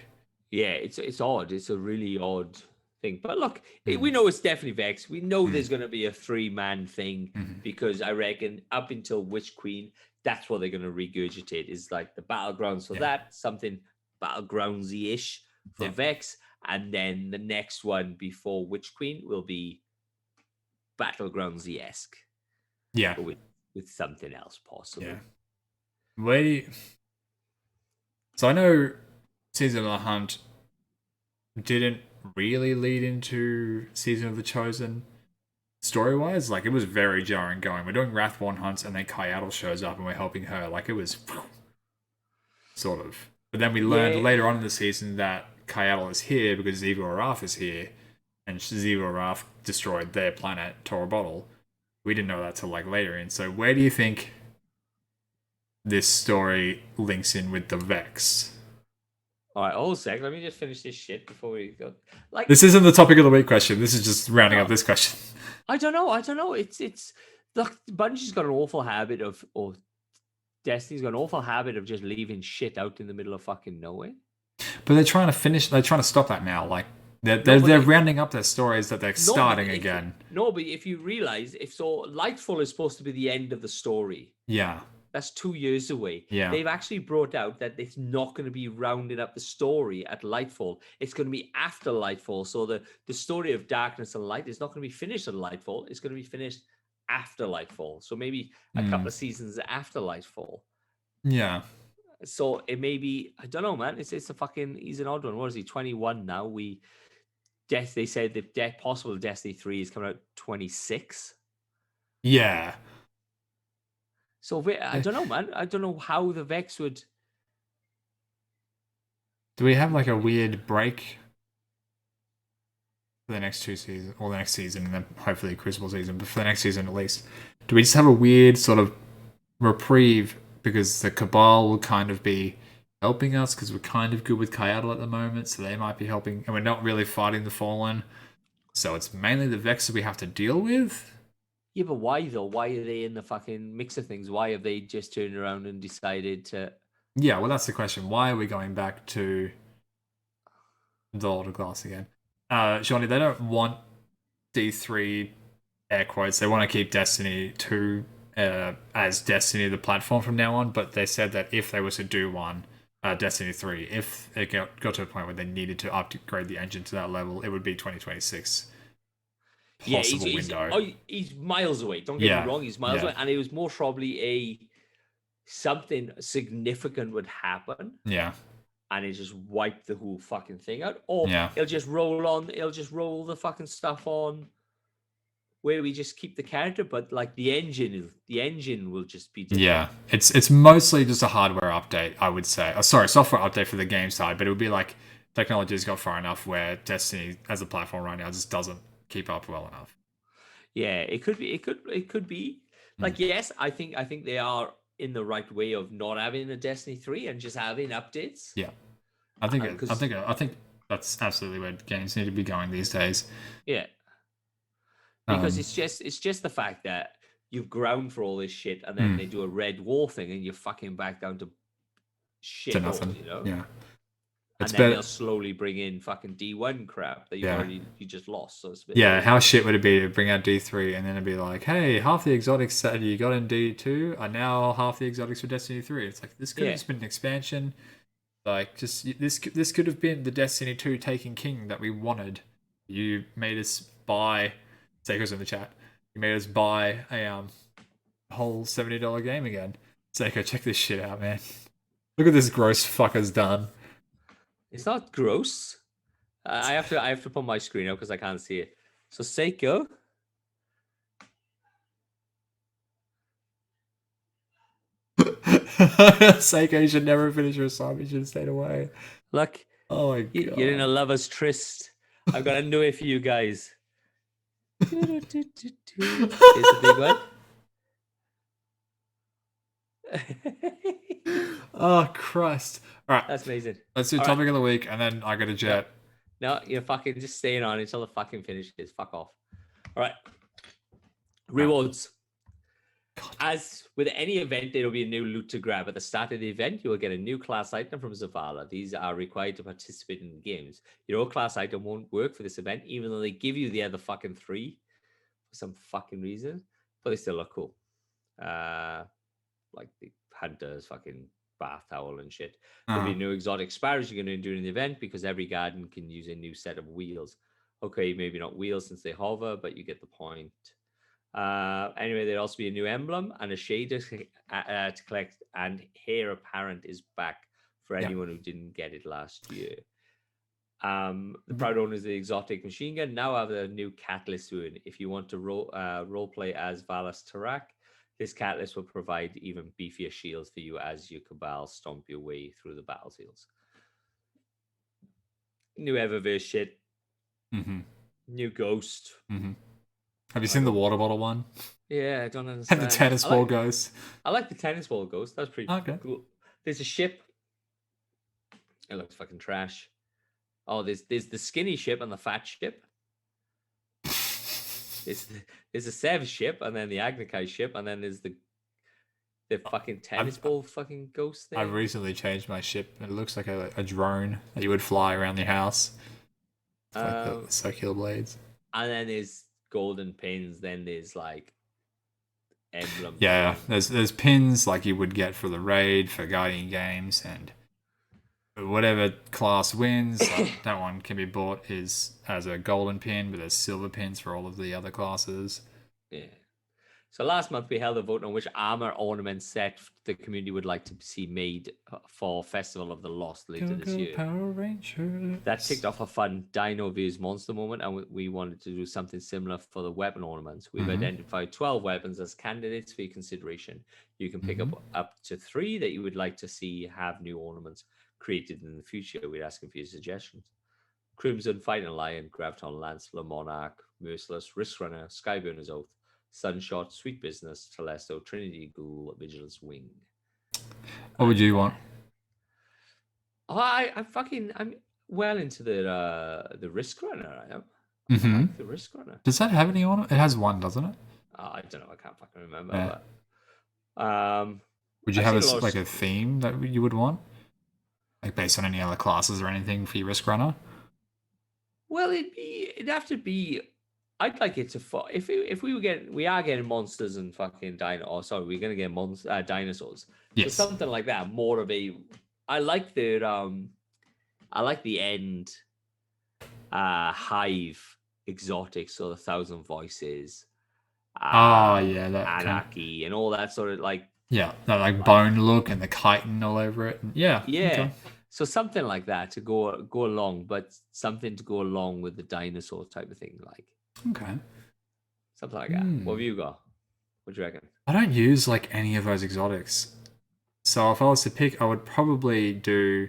Yeah, it's odd. It's a really odd thing. But look, we know it's definitely Vex. We know there's going to be a 3-man thing, because I reckon up until Witch Queen, that's what they're going to regurgitate, is like the battlegrounds for that, something battlegroundsy-ish for Vex, and then the next one before Witch Queen will be battlegroundsy-esque. Yeah. With something else possible. Yeah. So I know Season of the Hunt didn't really lead into Season of the Chosen story-wise. Like, it was very jarring going. We're doing Wrathborn hunts, and then Kyaddle shows up, and we're helping her. Like, it was sort of. But then we learned later on in the season that Kyaddle is here because Xivu Arath is here, and Xivu Arath destroyed their planet, Torabottle. We didn't know that till like later in. So where do you think this story links in with the Vex? All right, hold a sec. Let me just finish this shit before we go. Like, this isn't the topic of the week question. This is just rounding up this question. I don't know. It's look, Bungie's got an awful habit of, or Destiny's got an awful habit of just leaving shit out in the middle of fucking nowhere. But they're trying to stop that now. Like, they're rounding up their stories that they're starting again. But if you realize, Lightfall is supposed to be the end of the story. Yeah. That's 2 years away. Yeah. They've actually brought out that it's not going to be rounding up the story at Lightfall. It's going to be after Lightfall. So the story of Darkness and Light is not going to be finished at Lightfall. It's going to be finished after Lightfall. So maybe a couple of seasons after Lightfall. Yeah. So it may be, I don't know, man. It's a fucking, he's an odd one. What is he? 21 now. They said the possible Destiny 3 is coming out 26. Yeah. So I don't know, man. I don't know how the Vex would. Do we have like a weird break for the next 2 seasons, or the next season, and then hopefully Crucible season, but for the next season at least? Do we just have a weird sort of reprieve because the Cabal will kind of be helping us because we're kind of good with Kayadal at the moment, so they might be helping, and we're not really fighting the Fallen, so it's mainly the Vex that we have to deal with? Yeah, but why though? Why are they in the fucking mix of things? Why have they just turned around and decided to? Yeah, well, that's the question. Why are we going back to the older class again? Johnny, they don't want D3 air quotes. They want to keep Destiny 2 as Destiny the platform from now on, but they said that if they were to do one, Destiny 3, if it got to a point where they needed to upgrade the engine to that level, it would be 2026. Possible window. He's miles away. Don't get me wrong, he's miles away. And it was more probably something significant would happen. Yeah. And it just wiped the whole fucking thing out. Or it'll just roll the fucking stuff on where we just keep the character, but like the engine will just be different. Yeah. It's mostly just a hardware update, I would say. Software update for the game side, but it would be like technology's got far enough where Destiny as a platform right now just doesn't keep up well enough. Yeah, it could be. Like, yes, I think they are in the right way of not having a Destiny 3 and just having updates. Yeah. I think that's absolutely where games need to be going these days. Yeah. Because it's just the fact that you've ground for all this shit and then they do a red wall thing and you're fucking back down to shit to nothing. You know? Yeah. And then they'll slowly bring in fucking D1 crap that you just lost. So yeah, how shit would it be to bring out D3 and then it'd be like, hey, half the exotics that you got in D2 are now half the exotics for Destiny 3. It's like, this could have just been an expansion. Like, just this could have been the Destiny 2 Taken King that we wanted. You made us buy, Seiko's in the chat, you made us buy a whole $70 game again. Seiko, check this shit out, man. Look at this gross fucker's done. It's not gross. I have to put my screen up because I can't see it. So Seiko. Seiko should never finish your assignment. You should have stayed away. Look. Oh my god. You're in a lover's tryst. I've got a new way for you guys. Here's a big one. Oh Christ. Alright. That's amazing. Let's do topic of the week and then I got a jet. No, you're fucking just staying on until the fucking finishes. Fuck off. Alright. Rewards. God. As with any event, there will be a new loot to grab. At the start of the event, you will get a new class item from Zavala. These are required to participate in the games. Your old class item won't work for this event, even though they give you the other fucking 3 for some fucking reason, but they still look cool. Like the Hunter's fucking bath towel and shit. There'll be new exotic sparrows you're going to do in the event because every garden can use a new set of wheels. Okay, maybe not wheels since they hover, but you get the point. Anyway, there'll also be a new emblem and a shader to collect, and Heir Apparent is back for anyone who didn't get it last year. The proud owners of the exotic machine gun now have a new catalyst rune. If you want to role play as Valas Tarak, this catalyst will provide even beefier shields for you as your Cabal stomp your way through the battlefields. New Eververse shit. New Ghost. Have you seen the water bottle one? Yeah, I don't understand. And the tennis ball ghost. I like the tennis ball ghost. That's pretty cool. There's a ship. It looks fucking trash. Oh, there's the skinny ship and the fat ship. There's a Sev ship, and then the Agnikai ship, and then there's the fucking tennis ball fucking ghost thing. I recently changed my ship. It looks like a drone that you would fly around your house. It's like the circular blades. And then there's golden pins. Then there's like emblem. Yeah, there's pins like you would get for the raid, for guardian games, and whatever class wins, that one can be bought as a golden pin, but there's silver pins for all of the other classes. Yeah. So last month we held a vote on which armor ornament set the community would like to see made for Festival of the Lost later this year. Power Rangers. That ticked off a fun Dino vs Monster moment, and we wanted to do something similar for the weapon ornaments. We've identified 12 weapons as candidates for your consideration. You can pick up to 3 that you would like to see have new ornaments created in the future. We're asking for your suggestions. Crimson Fighting Lion, Graviton Lancelot, Monarch, Merciless, Risk Runner, Skyburner's Oath, Sunshot, Sweet Business, Telesto, Trinity Ghoul, Vigilance Wing. What would you want? I'm well into the Risk Runner. I am. I like the Risk Runner. Does that have any on it? It has 1, doesn't it? I don't know. I can't fucking remember. Yeah. But, would you have a theme that you would want, like based on any other classes or anything for your Risk Runner? Well, it'd have to be. I'd like it to if we are getting monsters and fucking dinosaurs. Sorry, we're gonna get dinosaurs. Yes. So something like that. More of a. I like the end hive exotic, so the 1,000 voices. Anarchy and all that sort of like. Yeah, that like bone look and the chitin all over it. Yeah. Okay. So something like that to go along, but something to go along with the dinosaur type of thing, like. Okay. Something like that. What have you got? What do you reckon? I don't use like any of those exotics. So if I was to pick, I would probably do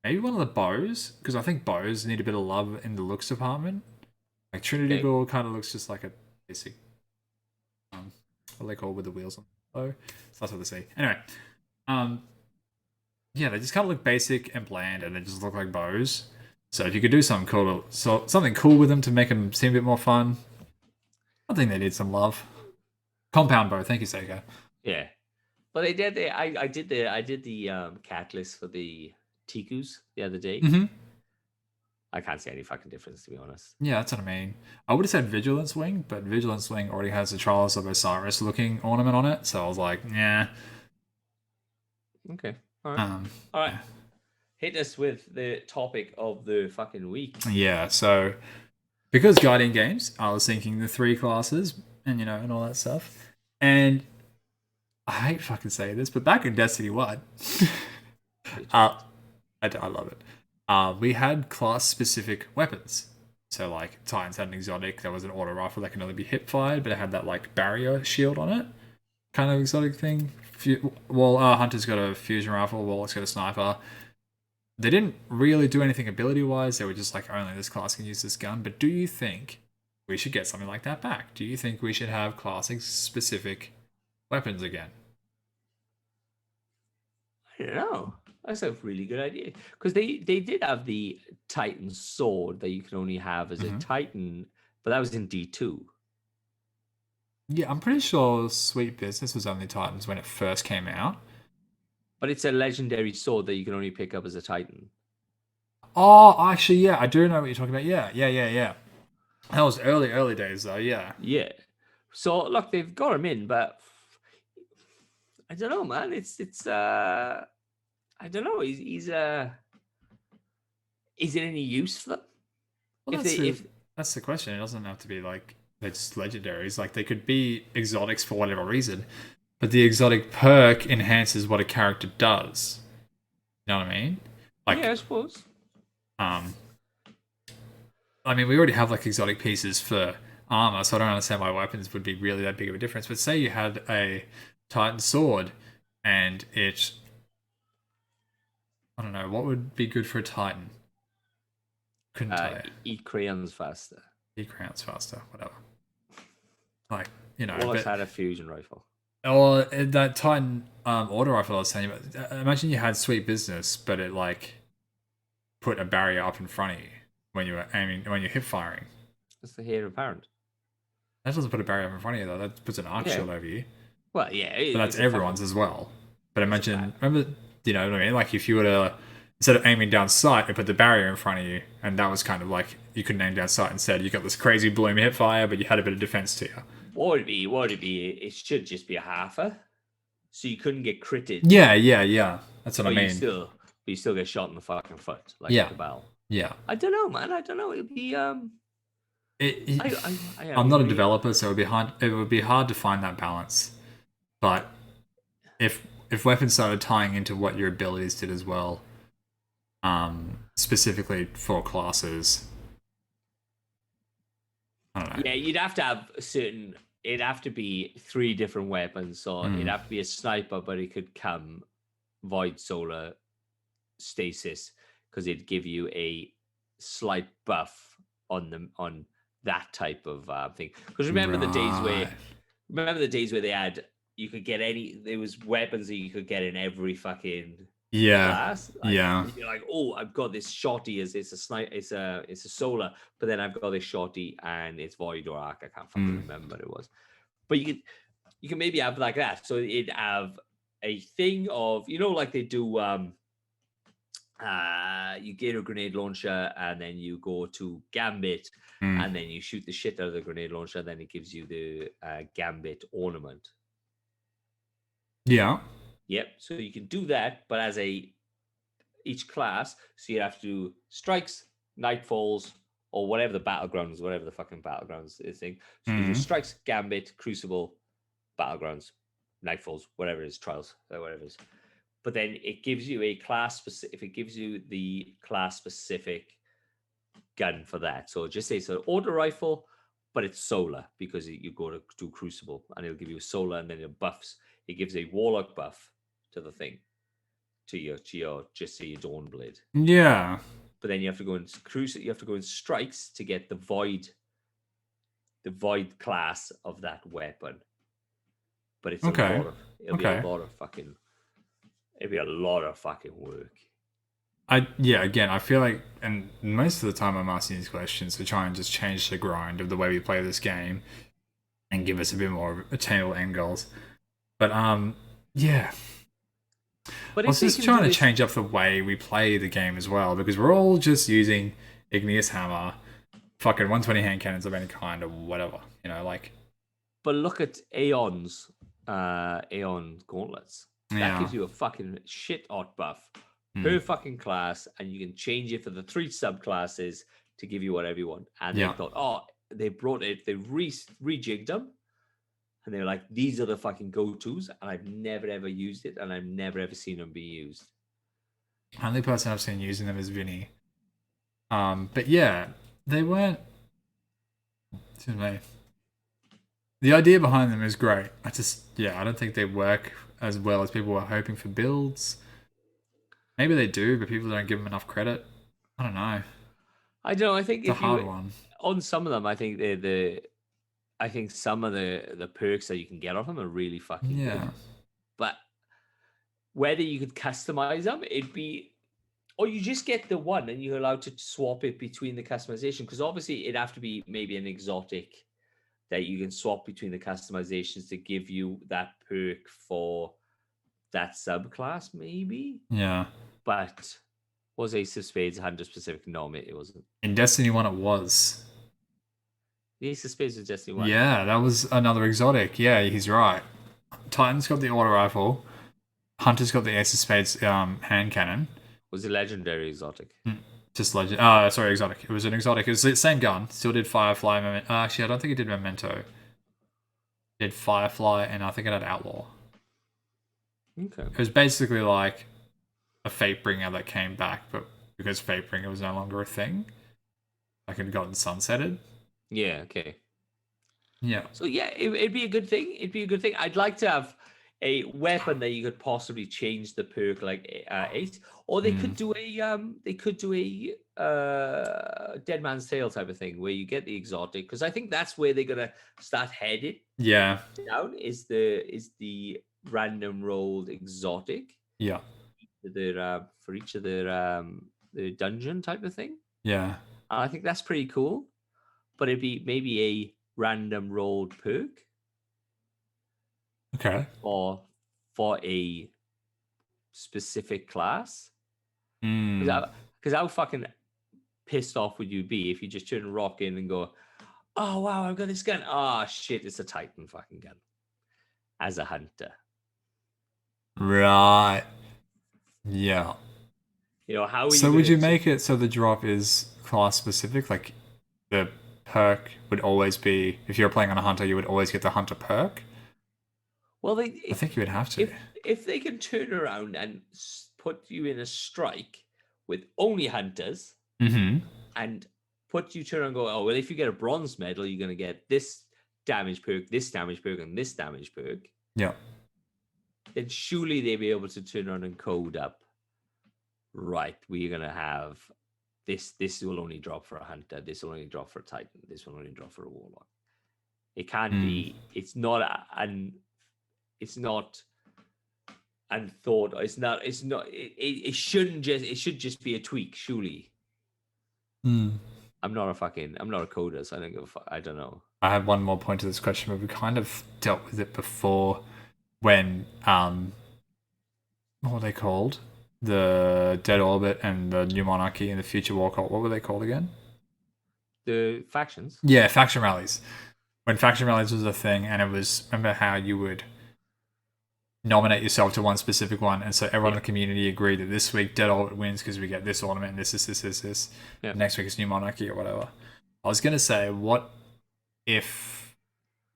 maybe one of the bows, because I think bows need a bit of love in the looks department. Like Trinity Ghoul kind of looks just like a basic what they call with the wheels on the bow. So that's what they see. Anyway, yeah, they just kind of look basic and bland, and they just look like bows. So if you could do something cool with them to make them seem a bit more fun, I think they need some love. Compound bow, thank you, Seiko. Yeah, but they did. I did the catalyst for the Tikus the other day. I can't see any fucking difference, to be honest. Yeah, that's what I mean. I would have said Vigilance Wing, but Vigilance Wing already has the Trials of Osiris looking ornament on it, so I was like, yeah. Okay. All right. All right. Hit us with the topic of the fucking week. Yeah, so because Guardian Games, I was thinking the 3 classes and and all that stuff. And I hate fucking saying this, but back in Destiny 1, I love it. We had class specific weapons. So like Titans had an exotic, there was an auto rifle that can only be hip fired, but it had that like barrier shield on it. Kind of exotic thing. Hunter's got a fusion rifle, Warlock's got a sniper. They didn't really do anything ability-wise. They were just like, only this class can use this gun. But do you think we should get something like that back? Do you think we should have class-specific weapons again? I don't know. That's a really good idea. Because they did have the Titan sword that you can only have as a Titan, but that was in D2. Yeah, I'm pretty sure Sweet Business was only Titans when it first came out. But it's a legendary sword that you can only pick up as a Titan. Oh, actually, yeah, I do know what you're talking about. Yeah. That was early days, though, yeah. Yeah. So, look, they've got him in, but I don't know, man. It's I don't know. Is it any use for them? Well, that's the question. It doesn't have to be like they're just legendaries. Like, they could be exotics for whatever reason. But the exotic perk enhances what a character does. You know what I mean? Like, yeah, I suppose. I mean, we already have like exotic pieces for armor, so I don't understand why weapons would be really that big of a difference. But say you had a Titan sword, and I don't know, what would be good for a Titan? Couldn't tell you. Eat crayons faster. Whatever. Like, Wallace had a fusion rifle. Or that Titan auto rifle I was saying about. Imagine you had Sweet Business, but it like put a barrier up in front of you when you're hip firing. That's the heir apparent. That doesn't put a barrier up in front of you though. That puts an arc shield over you. Well, yeah, but that's everyone's as well. But imagine, remember, you know what I mean? Like if you were to, instead of aiming down sight, it put the barrier in front of you, and that was kind of like you couldn't aim down sight. Instead, you got this crazy bloom hip fire, but you had a bit of defense to you. What would it be? It should just be a halfer, so you couldn't get critted. Yeah. That's what I mean. You still get shot in the fucking foot, like a Cabal. Yeah. I don't know, man. I don't know. It'd be I'm not a developer, so it would be hard to find that balance. But if weapons started tying into what your abilities did as well, specifically for classes, I don't know. Yeah, you'd have to have a certain. It'd have to be 3 different weapons, so it'd have to be a sniper, but it could come void, solar, stasis, because it'd give you a slight buff on that type of thing. Because remember the days where they had you could get there was weapons that you could get in every fucking class. Like, you're like, oh, I've got this shotty as it's a sniper, it's a solar, but then I've got this shotty and it's void or arc. I can't fucking remember what it was. But you can maybe have like that. So it'd have a thing of, like they do you get a grenade launcher and then you go to Gambit and then you shoot the shit out of the grenade launcher, and then it gives you the Gambit ornament. Yeah. Yep. So you can do that, but as each class, so you have to do strikes, nightfalls, or whatever the fucking battlegrounds is thing. So you do strikes, Gambit, Crucible, battlegrounds, nightfalls, whatever it is, trials, whatever it is. But then it gives you a class specific. It gives you the class specific gun for that. So just say so auto rifle, but it's solar because you go to do Crucible, and it'll give you a solar, and then it buffs. It gives a warlock buff to the thing, to your just say your dawn blade. Yeah. But then you have to go in you have to go in strikes to get the void class of that weapon. But it's it'll be a lot of fucking. It'd be a lot of fucking work. Again, I feel like, and most of the time I'm asking these questions to try and just change the grind of the way we play this game and give us a bit more attainable end goals. But yeah. But I was just trying to change up the way we play the game as well, because we're all just using Igneous Hammer, fucking 120 hand cannons of any kind or whatever, like. But look at Aeon's Aeon gauntlets. That gives you a fucking shit hot buff per fucking class, and you can change it for the 3 subclasses to give you whatever you want. And they thought, they brought it, they rejigged them, and they were like, these are the fucking go-tos, and I've never ever used it, and I've never ever seen them be used. The only person I've seen using them is Vinny. But yeah, they weren't. Excuse me. The idea behind them is great. I don't think they work as well as people were hoping for builds. Maybe they do, but people don't give them enough credit. I don't know. I don't know. I think it's a hard one. On some of them, I think I think some of the perks that you can get off them are really fucking good. But whether you could customize them, or you just get the one and you're allowed to swap it between the customization. Because obviously it'd have to be maybe an exotic that you can swap between the customizations to give you that perk for that subclass, maybe. Yeah. But was Ace of Spades 100 specific? No, mate, it wasn't. In Destiny 1, it was. The Ace of Spades was Destiny 1. Yeah, that was another exotic. Yeah, he's right. Titan's got the auto rifle. Hunter's got the Ace of Spades hand cannon. Was it legendary exotic? Just legend. Sorry, exotic. It was an exotic. It was the same gun. Still did Firefly. Actually, I don't think it did Memento. It did Firefly, and I think it had Outlaw. Okay. It was basically like a Fatebringer that came back, but because Fatebringer was no longer a thing, like it had gotten sunsetted. Yeah. Okay. Yeah. So yeah, it'd be a good thing. It'd be a good thing. I'd like to have a weapon that you could possibly change the perk like Ace, or they could do a Dead Man's Tale type of thing where you get the exotic, because I think that's where they're gonna start headed. Yeah. Down is the random rolled exotic. Yeah. For each of their the dungeon type of thing. Yeah. I think that's pretty cool, but it'd be maybe a random rolled perk. Okay. Or for a specific class. Because how fucking pissed off would you be if you just turn rock in and go, oh wow, I've got this gun. Oh shit, it's a Titan fucking gun. As a hunter. Right. Yeah. How are so would you make it so the drop is class specific? Like the perk would always be, if you're playing on a hunter, you would always get the hunter perk. Well, I think you would have to. If they can turn around and put you in a strike with only hunters, and put you turn around and go, oh well, if you get a bronze medal, you're gonna get this damage perk, and this damage perk. Yeah. Then surely they'll be able to turn around and code up. Right, we're gonna have this. This will only drop for a hunter. This will only drop for a titan. This will only drop for a warlock. It can't be. It's not it's not unthought. It's not. It shouldn't just. It should just be a tweak. Surely. I'm not a coder, so I don't give a fuck. I don't know. I have one more point to this question, but we kind of dealt with it before when what were they called? The Dead Orbit and the New Monarchy and the Future War Cult. What were they called again? The factions? Yeah, faction rallies. When faction rallies was a thing, and it was, remember how you would nominate yourself to one specific one, and so everyone in the community agreed that this week Dead Orbit wins because we get this ornament, and this. Yeah. Next week it's New Monarchy or whatever. I was going to say, what if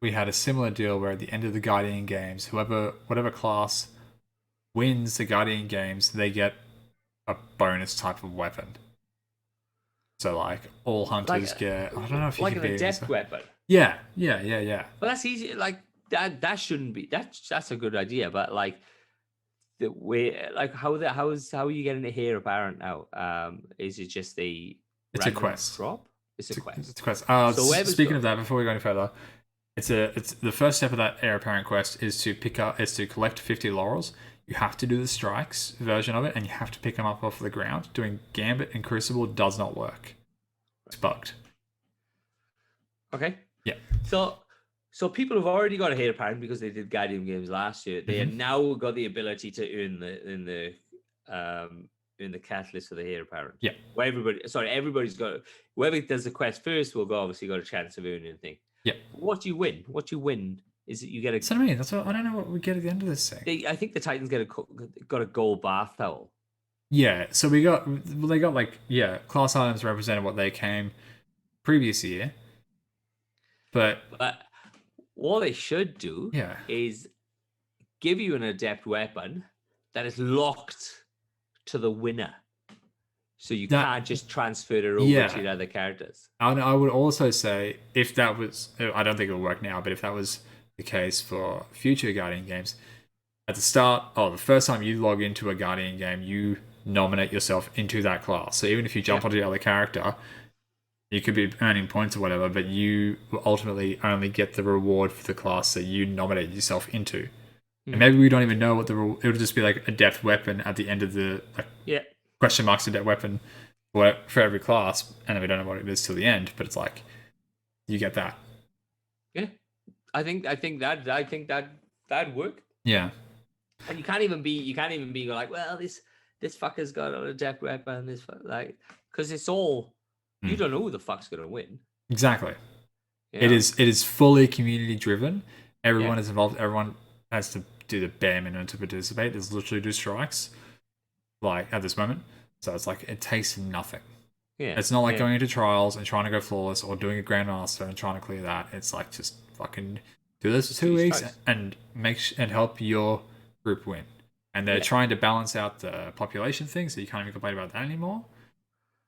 we had a similar deal where at the end of the Guardian games, whatever class wins the Guardian games, they get a bonus type of weapon. So like all hunters get, I don't know if you like an adept weapon. Yeah. But that's easy. Like that shouldn't be. That's a good idea. But like the way, like how are you getting a heir apparent now? Is it just it's a quest drop? It's a quest. It's a quest. So speaking of that, before we go any further, it's the first step of that heir apparent quest is to collect 50 laurels. You have to do the strikes version of it, and you have to pick them up off the ground. Doing Gambit and Crucible does not work. It's bugged. Okay. Yeah. So people have already got a heir apparent because they did Guardian games last year. They have now got the ability to earn in the catalyst for the heir apparent. Yeah. Where everybody's got, whoever does the quest first will obviously got a chance of earning a thing. Yeah. What you win is that you get a. That's what I mean. That's what I don't know what we get at the end of this thing. I think the Titans got a gold bath towel. Yeah. So they got class items represented what they came previous year. But what they should do is give you an adept weapon that is locked to the winner. So you can't just transfer it over to the other characters. And I would also say, if that was, I don't think it will work now, but if that was the case for future Guardian games, at the start, the first time you log into a Guardian game, you nominate yourself into that class. So even if you jump onto the other character, you could be earning points or whatever, but you will ultimately only get the reward for the class that you nominate yourself into. And maybe we don't even know what it'll just be like a depth weapon at the end of the question marks a depth weapon for every class, and then we don't know what it is till the end, but it's like you get that. Yeah. I think that'd work. Yeah. And you can't even be like, well, this fucker's got a depth weapon, because it's all you don't know who the fuck's gonna win. Exactly. It is fully community driven. Everyone is involved. Everyone has to do the bare minimum to participate. There's literally 2 strikes, like at this moment. So it's like it takes nothing. Yeah. It's not like going into trials and trying to go flawless or doing a grandmaster and trying to clear that. It's like just fucking do this for 2 weeks and and help your group win. And they're trying to balance out the population thing, so you can't even complain about that anymore.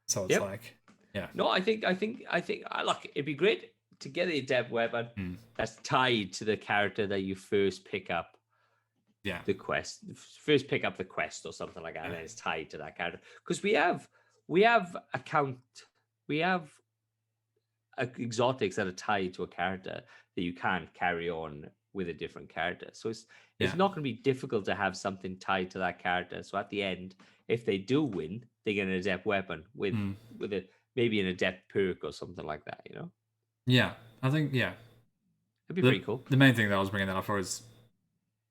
So it's like. Yeah. No, I think look, it'd be great to get a adept weapon that's tied to the character that you first pick up. Yeah. The quest. First pick up the quest or something like that, and then it's tied to that character. Because we have exotics that are tied to a character that you can't carry on with a different character. So it's not going to be difficult to have something tied to that character. So at the end, if they do win, they get an adept weapon with maybe an adept perk or something like that, you know? Yeah, I think, it'd be pretty cool. The main thing that I was bringing that up for is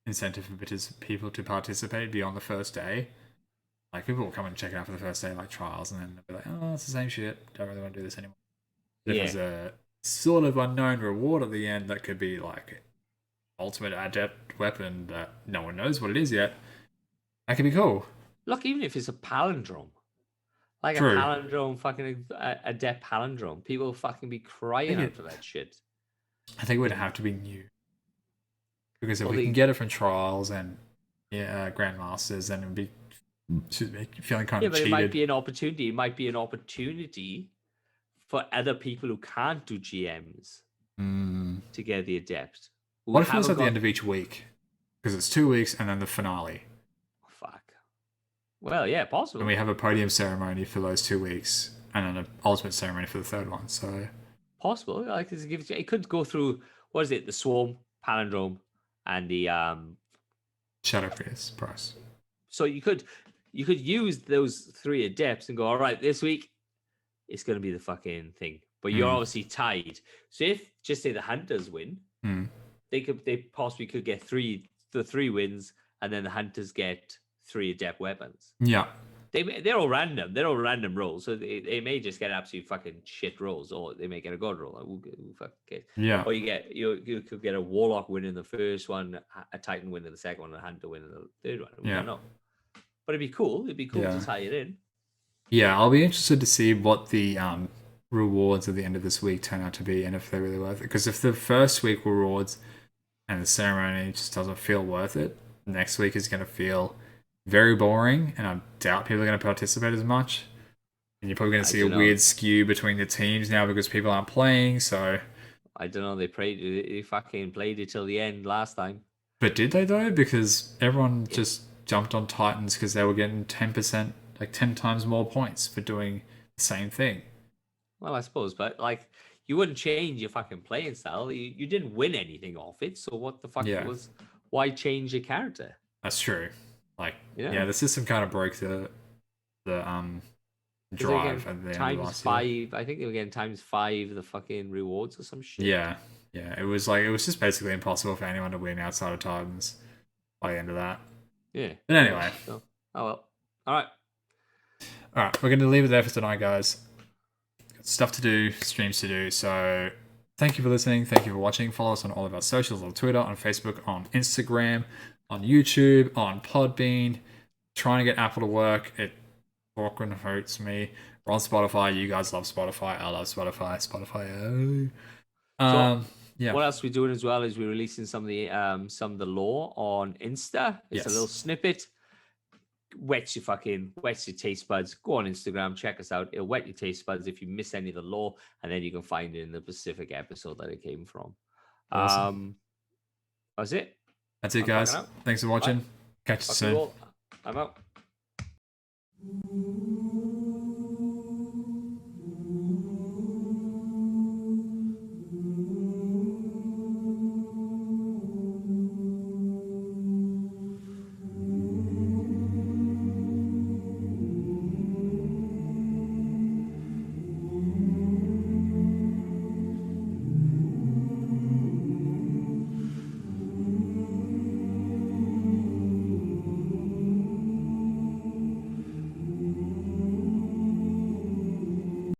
incentive for people to participate beyond the first day. Like, people will come and check it out for the first day, like trials, and then they'll be like, oh, it's the same shit. Don't really want to do this anymore. But if there's a sort of unknown reward at the end that could be like ultimate adept weapon that no one knows what it is yet, that could be cool. Look, even if it's a palindrome. Like True. a palindrome, fucking adept palindrome. People fucking be crying out for that shit. I think it would have to be new. Because if we can get it from trials and grandmasters, then it would be feeling kind of cheated. It might be an opportunity. It might be an opportunity for other people who can't do GMs to get the adept. What if it was at the end of each week? Because it's 2 weeks and then the finale. Oh, fuck. Well, yeah, possible. And we have a podium ceremony for those 2 weeks, and then an ultimate ceremony for the third one. So possible. Like it could go through. What is it? The Swarm, Palindrome, and the Shadow Price. So you could use those 3 adepts and go, all right, this week it's going to be the fucking thing. But you're obviously tied. So if just say the hunters win, they possibly could get 3 wins, and then the hunters get 3 adept weapons. Yeah. They're all random. They're all random rolls. So they may just get absolute fucking shit rolls, or they may get a god roll. Yeah. Or you could get a warlock win in the first one, a titan win in the second one, and a hunter win in the third one. We don't know. But it'd be cool. It'd be cool to tie it in. Yeah, I'll be interested to see what the rewards at the end of this week turn out to be, and if they're really worth it. Because if the first week rewards and the ceremony just doesn't feel worth it, next week is going to feel very boring, and I doubt people are going to participate as much. And you're probably going to see a weird skew between the teams now because people aren't playing. So I don't know. They fucking played it till the end last time. But did they though? Because everyone just jumped on Titans because they were getting 10%, like 10 times more points for doing the same thing. Well, I suppose, but like you wouldn't change your fucking playing style. You didn't win anything off it, so what the fuck was? Why change your character? That's true. Like, the system kind of broke the drive at the end of last year. I think they were getting ×5 the fucking rewards or some shit. Yeah. It was just basically impossible for anyone to win outside of Titans by the end of that. Yeah. But anyway. So, oh well. All right. We're going to leave it there for tonight, guys. Got stuff to do, streams to do. So thank you for listening. Thank you for watching. Follow us on all of our socials, on Twitter, on Facebook, on Instagram, on YouTube, on Podbean. Trying to get Apple to work. It fucking hurts me. We're on Spotify. You guys love Spotify. I love Spotify. Spotify. What else we're doing as well is we're releasing some of the lore on Insta. It's a little snippet. Wets your taste buds. Go on Instagram, check us out. It'll wet your taste buds if you miss any of the lore, and then you can find it in the specific episode that it came from. Awesome. That's it. That's it, guys. Thanks for watching. Catch you soon. I'm out.